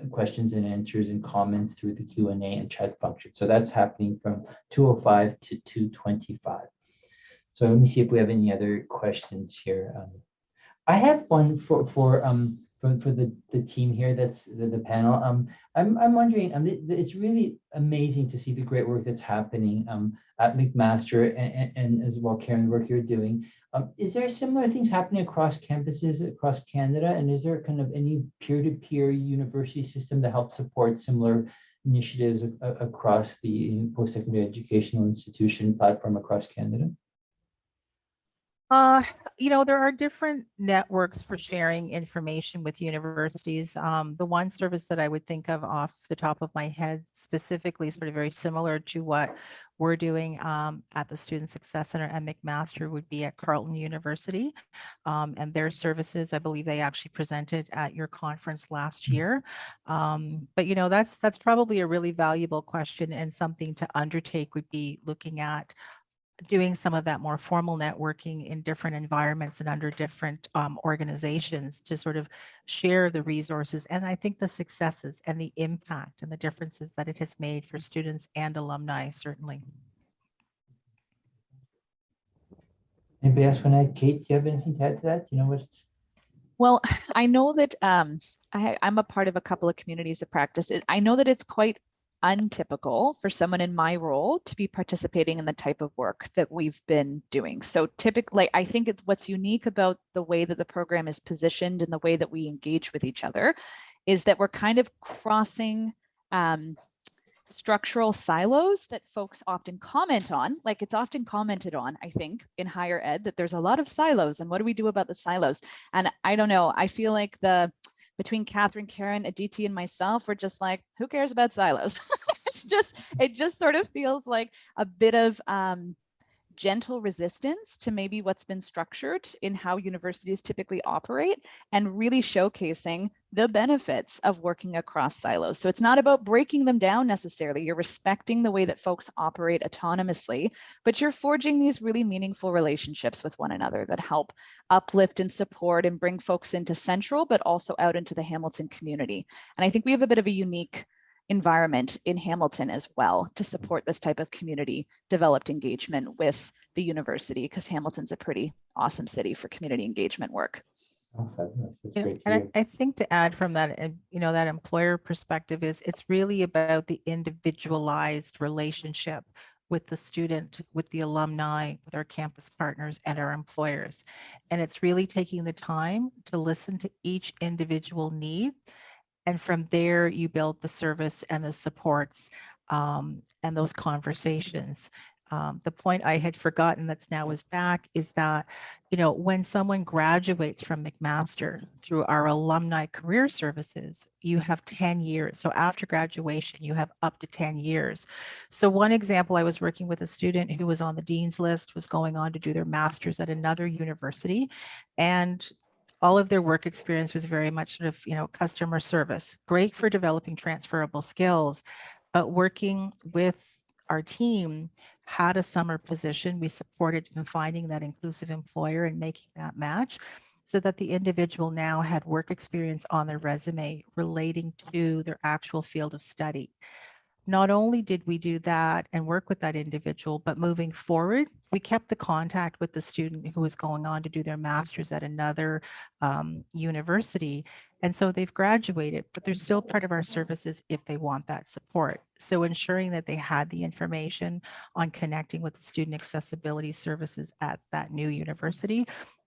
questions and answers and comments through the Q&A and chat function. So that's happening from 2:05 to 2:25. So let me see if we have any other questions here. I have one for the team here. That's the panel. I'm wondering, it's really amazing to see the great work that's happening at McMaster and as well, Karen, the work you're doing. Is there similar things happening across campuses across Canada? And is there kind of any peer-to-peer university system that helps support similar initiatives across the post-secondary educational institution platform across Canada? You know, there are different networks for sharing information with universities. The one service that I would think of off the top of my head, specifically sort of very similar to what we're doing at the Student Success Center at McMaster, would be at Carleton University. And their services, I believe they actually presented at your conference last year. But, you know, that's probably a really valuable question, and something to undertake would be looking at doing some of that more formal networking in different environments and under different organizations to sort of share the resources and I think the successes and the impact and the differences that it has made for students and alumni, certainly. Anybody else want to add? Kate, do you have anything to add to that? You know what's... Well, I know that I'm a part of a couple of communities of practice. I know that it's quite untypical for someone in my role to be participating in the type of work that we've been doing. So typically, I think what's unique about the way that the program is positioned and the way that we engage with each other is that we're kind of crossing structural silos that folks often comment on. Like, it's often commented on, I think, in higher ed, that there's a lot of silos, and what do we do about the silos? And I don't know, I feel like between Katherine, Karen, Aditi, and myself, we're just like, who cares about silos? It just sort of feels like a bit of gentle resistance to maybe what's been structured in how universities typically operate, and really showcasing the benefits of working across silos. So it's not about breaking them down necessarily. You're respecting the way that folks operate autonomously, but you're forging these really meaningful relationships with one another that help uplift and support and bring folks into Central, but also out into the Hamilton community. And I think we have a bit of a unique environment in Hamilton as well to support this type of community developed engagement with the university, because Hamilton's a pretty awesome city for community engagement work. Oh, fabulous. That's Yeah, great to and hear. I think to add from that, and that employer perspective is, it's really about the individualized relationship with the student, with the alumni, with our campus partners and our employers. And it's really taking the time to listen to each individual need. And from there, you build the service and the supports and those conversations. The point I had forgotten that's now is back is that, when someone graduates from McMaster through our alumni career services, you have 10 years. So after graduation, you have up to 10 years. So one example, I was working with a student who was on the dean's list, was going on to do their master's at another university, and all of their work experience was very much sort of, customer service, great for developing transferable skills, but working with our team, had a summer position. We supported in finding that inclusive employer and making that match, so that the individual now had work experience on their resume relating to their actual field of study. Not only did we do that and work with that individual, but moving forward, we kept the contact with the student who was going on to do their master's at another university. And so they've graduated, but they're still part of our services if they want that support. So ensuring that they had the information on connecting with the student accessibility services at that new university,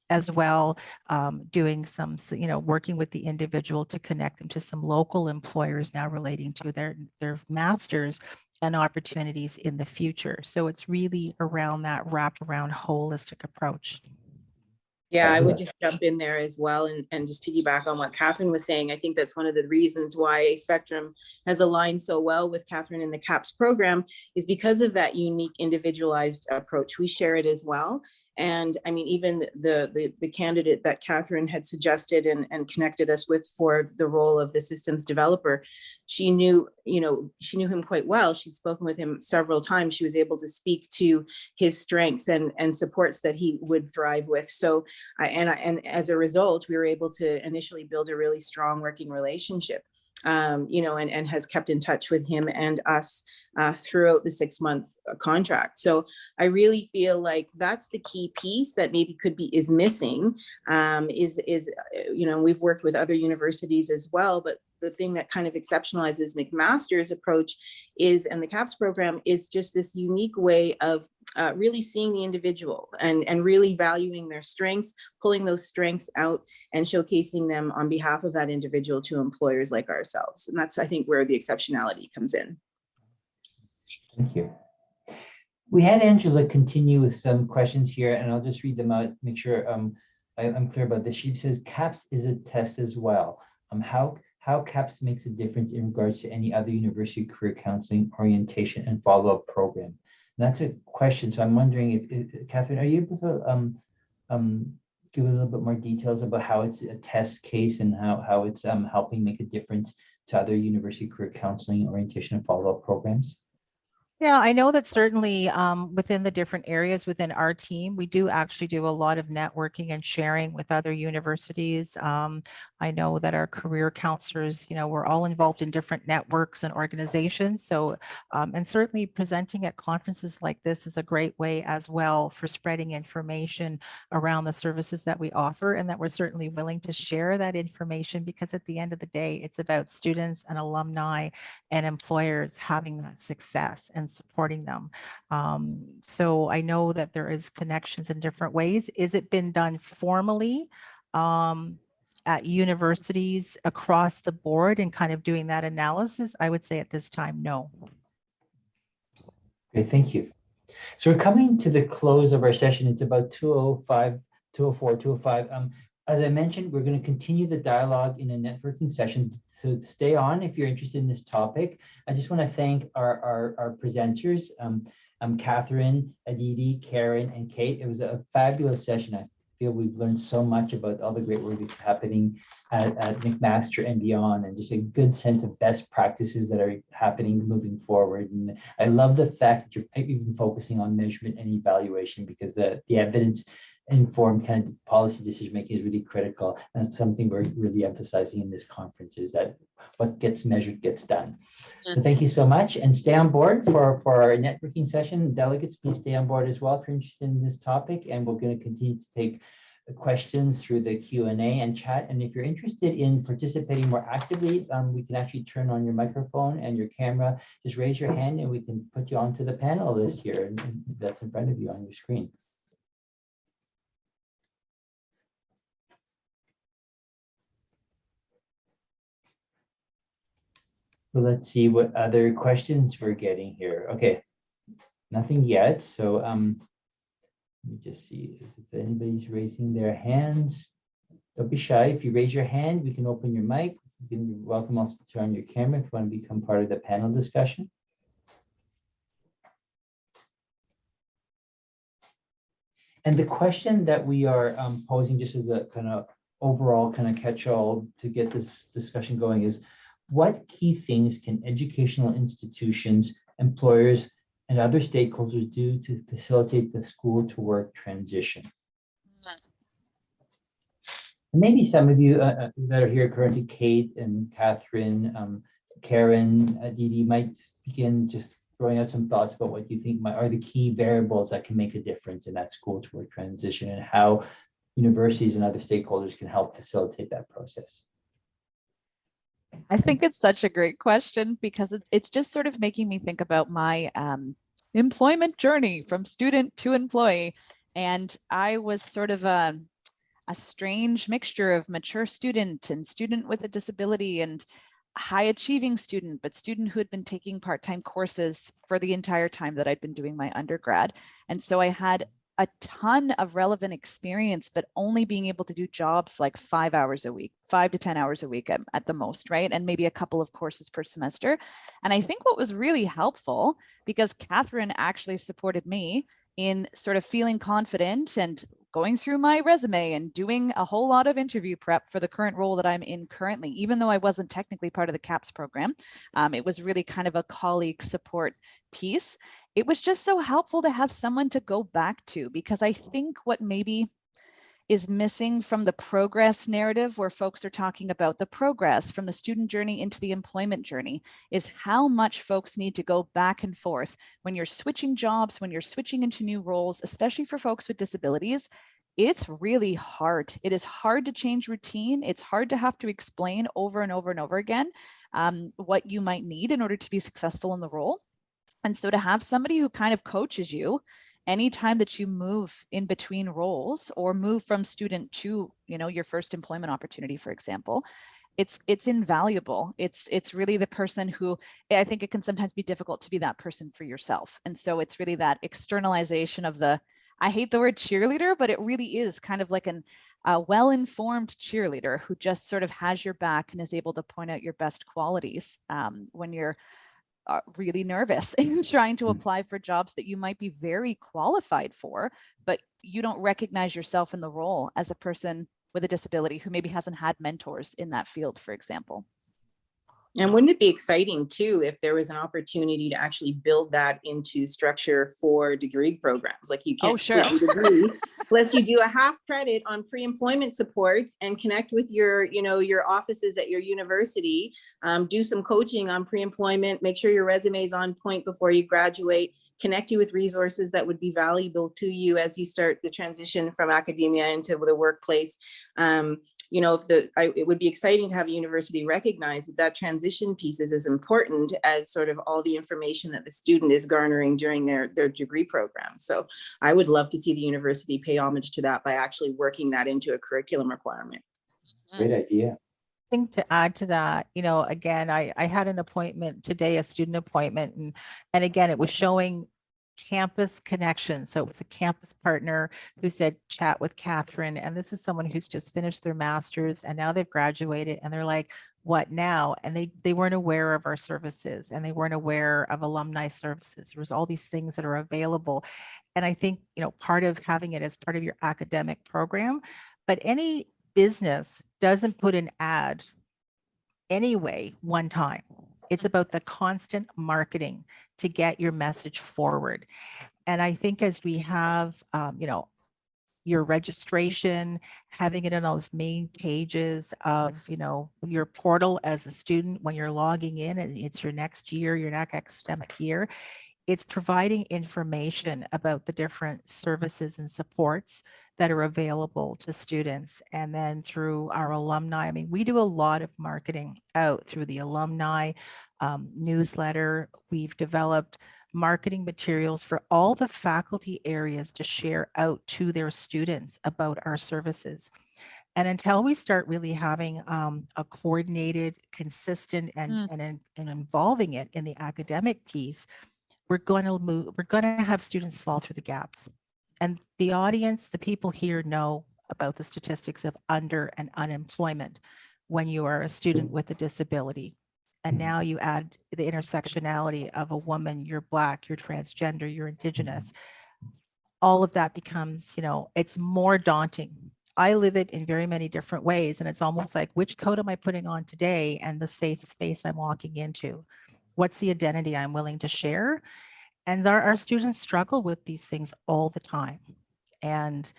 as well, doing some, working with the individual to connect them to some local employers now relating to their masters and opportunities in the future. So it's really around that wraparound holistic approach. Yeah, I would just jump in there as well and just piggyback on what Katherine was saying. I think that's one of the reasons why ASpectrum has aligned so well with Katherine in the CAPS program, is because of that unique individualized approach. We share it as well. And I mean, even the candidate that Katherine had suggested and connected us with for the role of the systems developer, she knew him quite well. She'd spoken with him several times. She was able to speak to his strengths and supports that he would thrive with. So, and as a result, we were able to initially build a really strong working relationship. And has kept in touch with him and us throughout the 6-month contract. So I really feel like that's the key piece that maybe is missing. We've worked with other universities as well, but the thing that kind of exceptionalizes McMaster's approach and the CAPS program is just this unique way of really seeing the individual and really valuing their strengths, pulling those strengths out and showcasing them on behalf of that individual to employers like ourselves. And that's, I think, where the exceptionality comes in. Thank you. We had Angela continue with some questions here, and I'll just read them out, make sure I'm clear about this. She says, CAPS is a test as well. How CAPS makes a difference in regards to any other university career counseling, orientation, and follow-up program? And that's a question. So I'm wondering if Katherine, are you able to give a little bit more details about how it's a test case and how it's helping make a difference to other university career counseling, orientation, and follow-up programs? Yeah, I know that certainly within the different areas within our team, we do actually do a lot of networking and sharing with other universities. I know that our career counselors, we're all involved in different networks and organizations. So, and certainly presenting at conferences like this is a great way as well for spreading information around the services that we offer, and that we're certainly willing to share that information, because at the end of the day, it's about students and alumni and employers having that success and supporting them. So I know that there is connections in different ways. Is it been done formally at universities across the board and kind of doing that analysis? I would say at this time, no. Okay, thank you. So we're coming to the close of our session. It's about 2:05, 2:04, 2:05. As I mentioned, we're going to continue the dialogue in a networking session. So stay on if you're interested in this topic. I just want to thank our presenters, Katherine, Aditi, Karen, and Kate. It was a fabulous session. I feel we've learned so much about all the great work that's happening at McMaster and beyond, and just a good sense of best practices that are happening moving forward. And I love the fact that you're even focusing on measurement and evaluation, because the evidence informed kind of policy decision making is really critical. And that's something we're really emphasizing in this conference, is that what gets measured gets done. So thank you so much, and stay on board for our networking session. Delegates, please stay on board as well if you're interested in this topic, and we're going to continue to take questions through the Q&A and chat. And if you're interested in participating more actively, we can actually turn on your microphone and your camera. Just raise your hand and we can put you onto the panel list here, and that's in front of you on your screen. So let's see what other questions we're getting here. Okay, nothing yet. So let me just see if anybody's raising their hands. Don't be shy. If you raise your hand, we can open your mic. You can be welcome also to turn on your camera if you want to become part of the panel discussion. And the question that we are posing, just as a kind of overall kind of catch-all to get this discussion going, is what key things can educational institutions, employers, and other stakeholders do to facilitate the school to work transition? And maybe some of you that are here currently, Kate and Katherine, Karen, Aditi, might begin just throwing out some thoughts about what you think are the key variables that can make a difference in that school to work transition, and how universities and other stakeholders can help facilitate that process. I think it's such a great question, because it's just sort of making me think about my employment journey from student to employee. And I was sort of a strange mixture of mature student and student with a disability and high achieving student, but student who had been taking part-time courses for the entire time that I'd been doing my undergrad. And so I had a ton of relevant experience, but only being able to do jobs like 5 hours a week, 5 to 10 hours a week at the most, right? And maybe a couple of courses per semester. And I think what was really helpful, because Katherine actually supported me in sort of feeling confident and going through my resume and doing a whole lot of interview prep for the current role that I'm in currently, even though I wasn't technically part of the CAPS program. It was really kind of a colleague support piece. It was just so helpful to have someone to go back to, because I think what maybe is missing from the progress narrative, where folks are talking about the progress from the student journey into the employment journey, is how much folks need to go back and forth when you're switching jobs, when you're switching into new roles, especially for folks with disabilities. It's really hard. It is hard to change routine. It's hard to have to explain over and over and over again what you might need in order to be successful in the role. And so to have somebody who kind of coaches you anytime that you move in between roles, or move from student to, your first employment opportunity, for example, it's invaluable. It's really the person who, I think it can sometimes be difficult to be that person for yourself. And so it's really that externalization of the, I hate the word cheerleader, but it really is kind of like a well-informed cheerleader who just sort of has your back and is able to point out your best qualities when you're really nervous in trying to apply for jobs that you might be very qualified for, but you don't recognize yourself in the role as a person with a disability who maybe hasn't had mentors in that field, for example. And wouldn't it be exciting too if there was an opportunity to actually build that into structure for degree programs? Like, you can't get a degree unless you do a half credit on pre-employment supports and connect with your offices at your university, do some coaching on pre-employment, make sure your resume is on point before you graduate, connect you with resources that would be valuable to you as you start the transition from academia into the workplace. It would be exciting to have a university recognize that transition piece is as important as sort of all the information that the student is garnering during their degree program. So I would love to see the university pay homage to that by actually working that into a curriculum requirement. Great idea. I think to add to that, again, I had an appointment today, a student appointment, and again, it was showing campus connection. So it was a campus partner who said, chat with Katherine. And this is someone who's just finished their master's and now they've graduated and they're like, what now? And they weren't aware of our services and they weren't aware of alumni services. There was all these things that are available. And I think, part of having it as part of your academic program, but any business doesn't put an ad anyway one time. It's about the constant marketing to get your message forward. And I think as we have, your registration, having it on those main pages of, your portal as a student when you're logging in and it's your next year, your next academic year, it's providing information about the different services and supports that are available to students. And then through our alumni, we do a lot of marketing out through the alumni newsletter. We've developed marketing materials for all the faculty areas to share out to their students about our services. And until we start really having a coordinated, consistent, and involving it in the academic piece, we're going to have students fall through the gaps. And the audience, the people here know about the statistics of under and unemployment when you are a student with a disability. And now you add the intersectionality of a woman, you're Black, you're transgender, you're Indigenous. All of that becomes, it's more daunting. I live it in very many different ways. And it's almost like, which coat am I putting on today and the safe space I'm walking into? What's the identity I'm willing to share? And our students struggle with these things all the time. And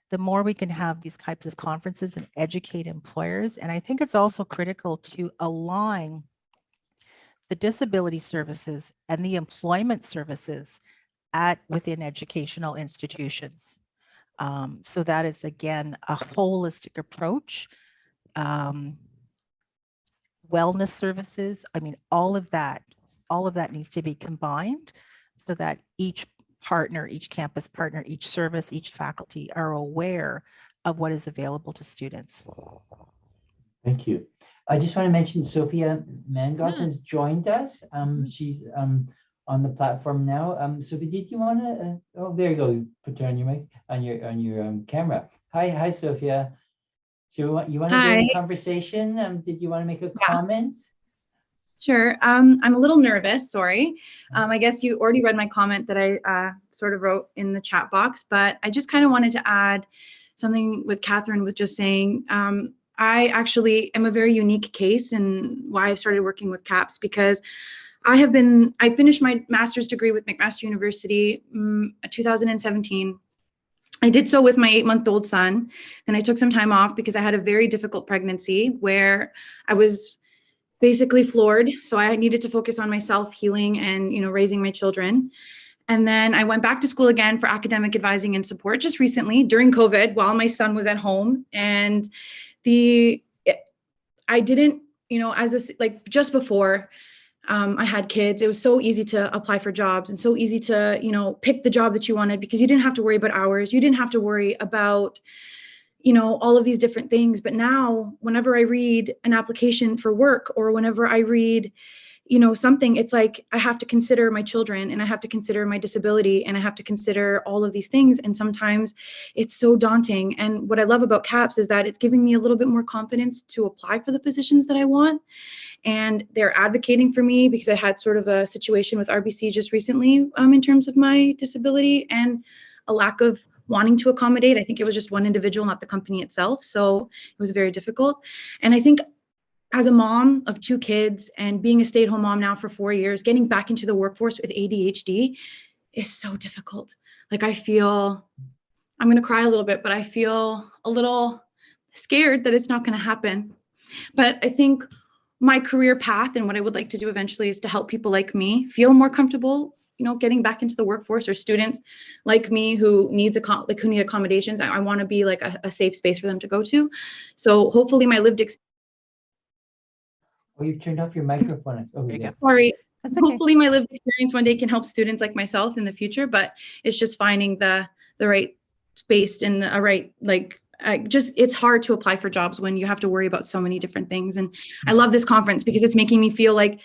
the more we can have these types of conferences and educate employers, and I think it's also critical to align the disability services and the employment services within educational institutions. So that is, again, a holistic approach. Wellness services, all of that needs to be combined so that each partner, each campus partner, each service, each faculty are aware of what is available to students. Thank you. I just want to mention Sophia Mangoff has joined us. She's on the platform now. Sophie, did you want to? Oh, there you go. You put her on your mic, on your camera. Hi, Sophia. So you want to join the conversation? Did you want to make a comment? Sure. I'm a little nervous. Sorry. I guess you already read my comment that I sort of wrote in the chat box, but I just kind of wanted to add something with Katherine with just saying. I actually am a very unique case in why I've started working with CAPS, because I finished my master's degree with McMaster University in 2017. I did so with my 8-month-old son. Then I took some time off because I had a very difficult pregnancy where I was basically floored. So I needed to focus on myself, healing, and raising my children. And then I went back to school again for academic advising and support just recently during COVID while my son was at home. And I didn't, just before I had kids, it was so easy to apply for jobs and so easy to, pick the job that you wanted because you didn't have to worry about hours. You didn't have to worry about, all of these different things. But now whenever I read an application for work or whenever I read, something, it's like I have to consider my children and I have to consider my disability and I have to consider all of these things. And sometimes it's so daunting. And what I love about CAPS is that it's giving me a little bit more confidence to apply for the positions that I want. And they're advocating for me because I had sort of a situation with RBC just recently in terms of my disability and a lack of wanting to accommodate. I think it was just one individual, not the company itself. So it was very difficult. And I think as a mom of 2 kids and being a stay-at-home mom now for 4 years, getting back into the workforce with ADHD is so difficult. Like I'm going to cry a little bit, but I feel a little scared that it's not going to happen. But I think my career path and what I would like to do eventually is to help people like me feel more comfortable, getting back into the workforce, or students like me who need accommodations. I want to be like a safe space for them to go to. So hopefully my lived experience. Oh, you turned off your microphone. Oh, There you go. Sorry. That's okay. Hopefully my lived experience one day can help students like myself in the future, but it's just finding the right space and a right, it's hard to apply for jobs when you have to worry about so many different things. And I love this conference because it's making me feel like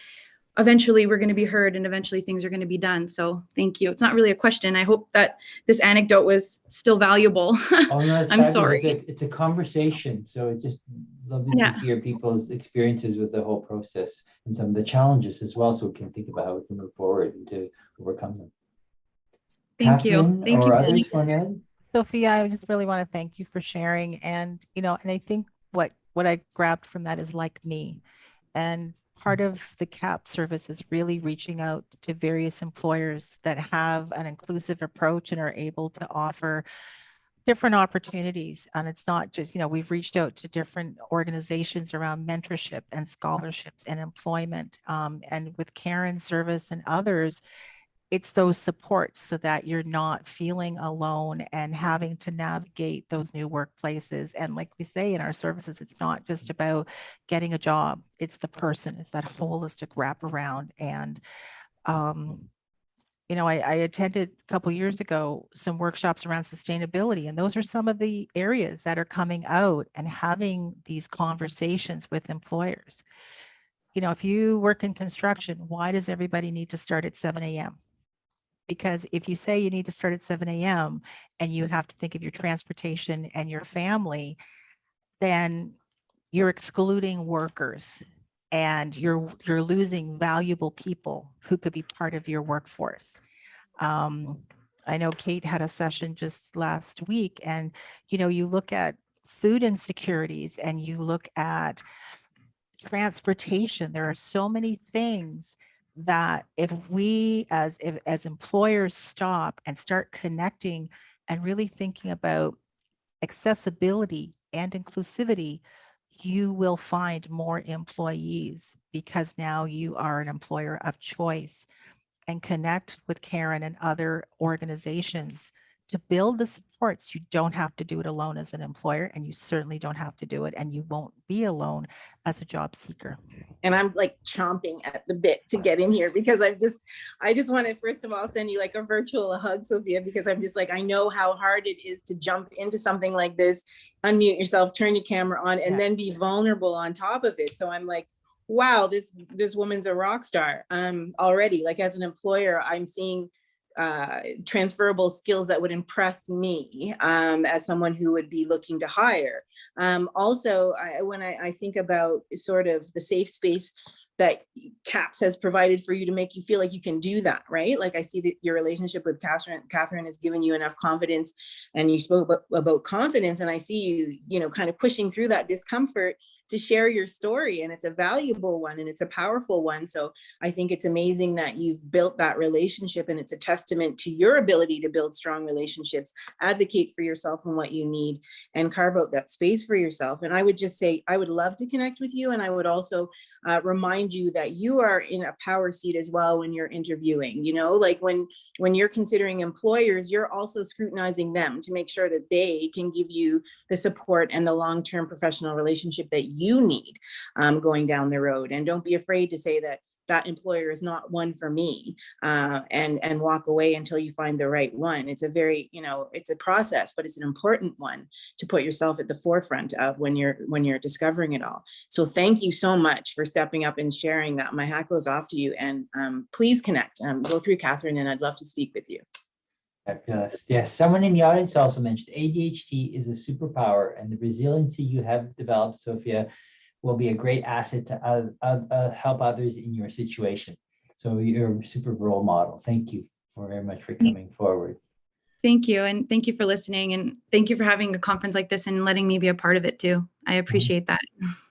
eventually we're going to be heard and eventually things are going to be done. So thank you. It's not really a question. I hope that this anecdote was still valuable. Oh, no, it's I'm fabulous. sorry. It's a conversation. So it's just lovely Yeah. to hear people's experiences with the whole process and some of the challenges as well, so we can think about how we can move forward and to overcome them. Thank Katherine you. Thank or you. others want to add? Sophia, I just really want to thank you for sharing. And, and I think what I grabbed from that is like me. And part of the CAP service is really reaching out to various employers that have an inclusive approach and are able to offer different opportunities. And it's not just, we've reached out to different organizations around mentorship and scholarships and employment. And with Karen's service and others, it's those supports so that you're not feeling alone and having to navigate those new workplaces. And like we say in our services, it's not just about getting a job, it's the person, it's that holistic wraparound. And, I attended a couple of years ago some workshops around sustainability, and those are some of the areas that are coming out and having these conversations with employers. If you work in construction, why does everybody need to start at 7 a.m.? Because if you say you need to start at 7 a.m. and you have to think of your transportation and your family, then you're excluding workers and you're losing valuable people who could be part of your workforce. I know Kate had a session just last week, and you look at food insecurities and you look at transportation. There are so many things that if we as employers stop and start connecting and really thinking about accessibility and inclusivity, you will find more employees, because now you are an employer of choice. And connect with Karen and other organizations to build the supports. You don't have to do it alone as an employer, and you certainly don't have to do it, and you won't be alone as a job seeker. And I'm like chomping at the bit to get in here, because I just want to first of all send you like a virtual hug, Sophia, because I'm just like, I know how hard it is to jump into something like this, unmute yourself, turn your camera on, and then be vulnerable on top of it. So I'm like, wow, this woman's a rock star already. Like, as an employer, I'm seeing transferable skills that would impress me as someone who would be looking to hire. Also, when I think about sort of the safe space that CAPS has provided for you to make you feel like you can do that, right? Like, I see that your relationship with Katherine has given you enough confidence, and you spoke about confidence, and I see you, kind of pushing through that discomfort to share your story, and it's a valuable one and it's a powerful one. So I think it's amazing that you've built that relationship, and it's a testament to your ability to build strong relationships, advocate for yourself and what you need, and carve out that space for yourself. And I would just say, I would love to connect with you. And I would also remind you that you are in a power seat as well when you're interviewing. Like when you're considering employers, you're also scrutinizing them to make sure that they can give you the support and the long-term professional relationship that you need going down the road. And don't be afraid to say that employer is not one for me, and walk away until you find the right one. It's a very, it's a process, but it's an important one to put yourself at the forefront of when you're discovering it all. So thank you so much for stepping up and sharing that. My hat goes off to you, and please connect, go through Katherine, and I'd love to speak with you. Fabulous. Yes, someone in the audience also mentioned ADHD is a superpower, and the resiliency you have developed, Sophia, will be a great asset to help others in your situation. So you're a super role model. Thank you very much for coming forward. Thank you. And thank you for listening. And thank you for having a conference like this and letting me be a part of it too. I appreciate that.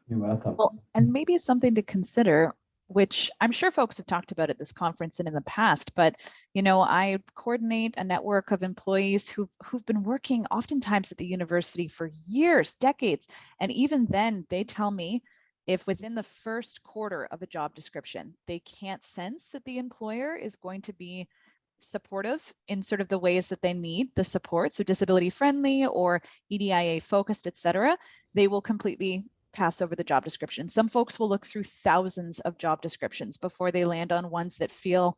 You're welcome. Well, and maybe something to consider, which I'm sure folks have talked about at this conference and in the past, but I coordinate a network of employees who've been working oftentimes at the university for years, decades. And even then they tell me, if within the first quarter of a job description, they can't sense that the employer is going to be supportive in sort of the ways that they need the support, so disability friendly or EDIA focused, et cetera, they will completely pass over the job description. Some folks will look through thousands of job descriptions before they land on ones that feel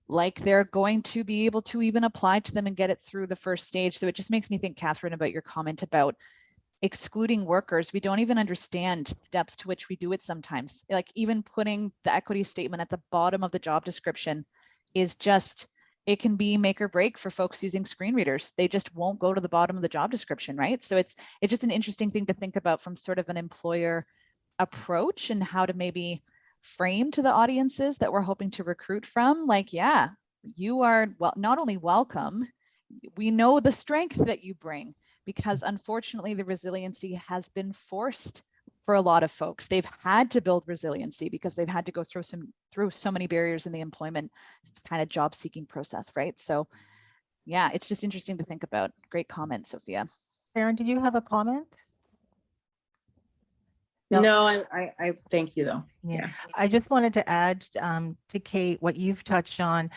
like they're going to be able to even apply to them and get it through the first stage. So it just makes me think, Katherine, about your comment about excluding workers. We don't even understand the depths to which we do it sometimes. Like even putting the equity statement at the bottom of the job description is just, it can be make or break for folks using screen readers. They just won't go to the bottom of the job description, right? So it's just an interesting thing to think about from sort of an employer approach and how to maybe frame to the audiences that we're hoping to recruit from. Like, yeah, you are not only welcome, we know the strength that you bring, because unfortunately the resiliency has been forced for a lot of folks. They've had to build resiliency because they've had to go through so many barriers in the employment kind of job seeking process, right? So yeah, it's just interesting to think about. Great comment, Sophia. Karen, did you have a comment? No, I thank you though. Yeah. I just wanted to add to Kate what you've touched on.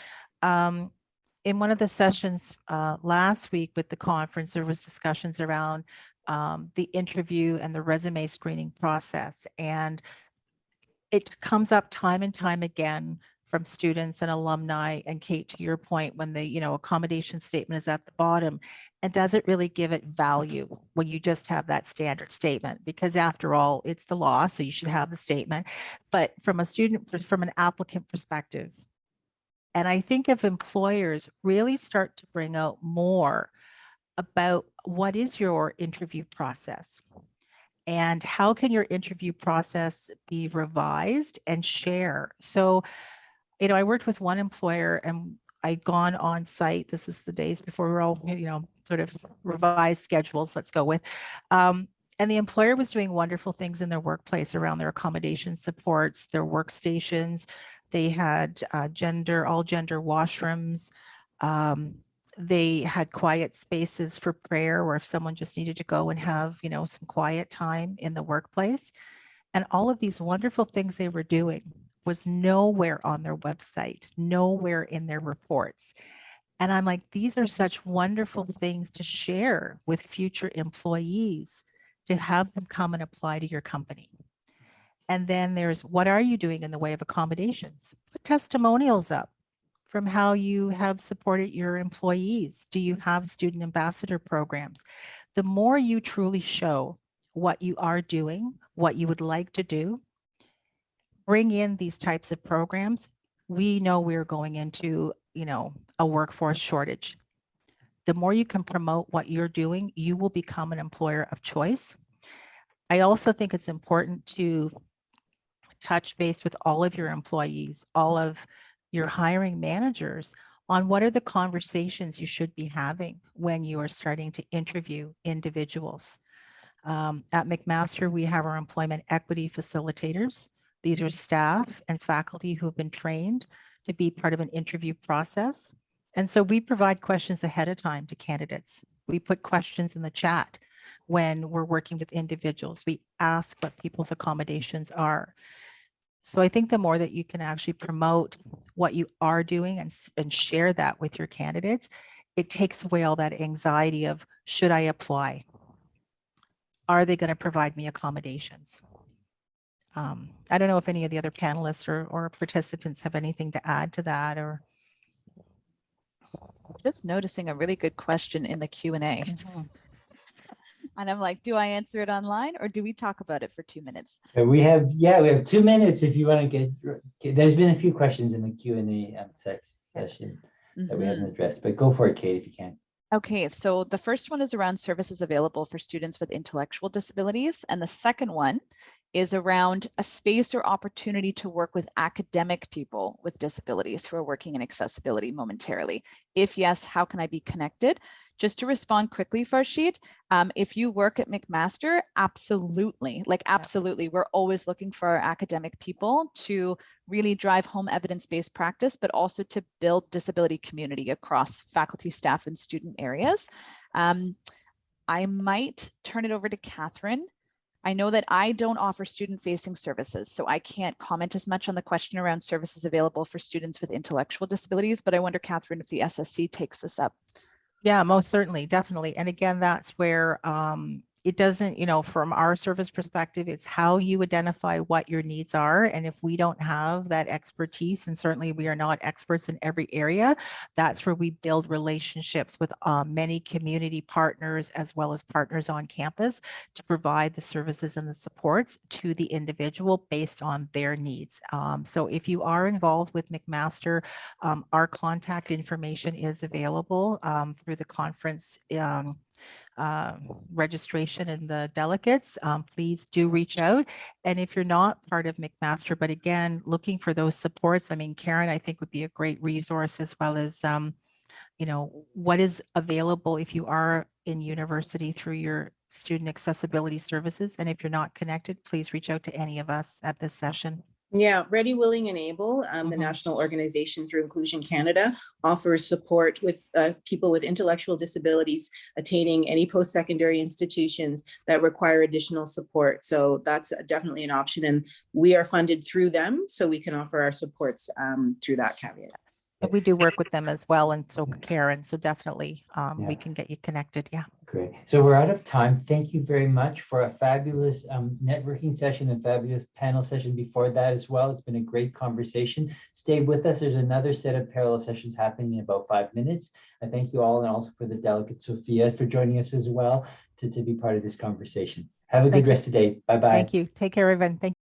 In one of the sessions last week with the conference, there was discussions around the interview and the resume screening process. And it comes up time and time again from students and alumni. And Kate, to your point, when the accommodation statement is at the bottom, and does it really give it value when you just have that standard statement? Because after all, it's the law, so you should have the statement. But from an applicant perspective, and I think if employers really start to bring out more about what is your interview process and how can your interview process be revised and share. So, I worked with one employer and I'd gone on site. This was the days before we were all, sort of revised schedules, let's go with. And the employer was doing wonderful things in their workplace around their accommodation supports, their workstations. They had all gender washrooms. They had quiet spaces for prayer, or if someone just needed to go and have, some quiet time in the workplace. And all of these wonderful things they were doing was nowhere on their website, nowhere in their reports. And I'm like, these are such wonderful things to share with future employees, to have them come and apply to your company. And then there's, what are you doing in the way of accommodations? Put testimonials up from how you have supported your employees. Do you have student ambassador programs? The more you truly show what you are doing, what you would like to do, bring in these types of programs, we know we're going into, a workforce shortage. The more you can promote what you're doing, you will become an employer of choice. I also think it's important to touch base with all of your employees, all of your hiring managers, on what are the conversations you should be having when you are starting to interview individuals. At McMaster, we have our employment equity facilitators. These are staff and faculty who have been trained to be part of an interview process. And so we provide questions ahead of time to candidates. We put questions in the chat when we're working with individuals. We ask what people's accommodations are. So I think the more that you can actually promote what you are doing and share that with your candidates, it takes away all that anxiety of, should I apply? Are they going to provide me accommodations? I don't know if any of the other panelists or participants have anything to add to that, or. Just noticing a really good question in the Q&A. Mm-hmm. And I'm like, do I answer it online or do we talk about it for 2 minutes? We have 2 minutes if you want to get, there's been a few questions in the Q&A session that we haven't addressed, but go for it, Kate, if you can. Okay, so the first one is around services available for students with intellectual disabilities. And the second one is around a space or opportunity to work with academic people with disabilities who are working in accessibility momentarily. If yes, how can I be connected? Just to respond quickly, Farshid, if you work at McMaster, absolutely, absolutely. We're always looking for our academic people to really drive home evidence-based practice, but also to build disability community across faculty, staff, and student areas. I might turn it over to Katherine. I know that I don't offer student-facing services, so I can't comment as much on the question around services available for students with intellectual disabilities, but I wonder, Katherine, if the SSC takes this up. Yeah, most certainly, definitely. And again, that's where it doesn't, you know, from our service perspective, it's how you identify what your needs are. And if we don't have that expertise, and certainly we are not experts in every area, that's where we build relationships with many community partners as well as partners on campus to provide the services and the supports to the individual based on their needs. So if you are involved with McMaster, our contact information is available through the conference registration and the delegates. Please do reach out. And if you're not part of McMaster, but again, looking for those supports, I mean, Karen, I think would be a great resource, as well as, you know, what is available if you are in university through your student accessibility services. And if you're not connected, please reach out to any of us at this session. Yeah, Ready, Willing, and Able, the national organization through Inclusion Canada, offers support with people with intellectual disabilities attaining any post-secondary institutions that require additional support. So that's definitely an option, and we are funded through them, so we can offer our supports through that caveat. We do work with them as well, and so Karen, so definitely we can get you connected. Yeah. Great. So we're out of time. Thank you very much for a fabulous networking session and fabulous panel session before that as well. It's been a great conversation. Stay with us. There's another set of parallel sessions happening in about 5 minutes. I thank you all, and also for the delegate Sophia for joining us as well to be part of this conversation. Have a good rest of the day. Bye-bye. Thank you. Take care, everyone. Thank you.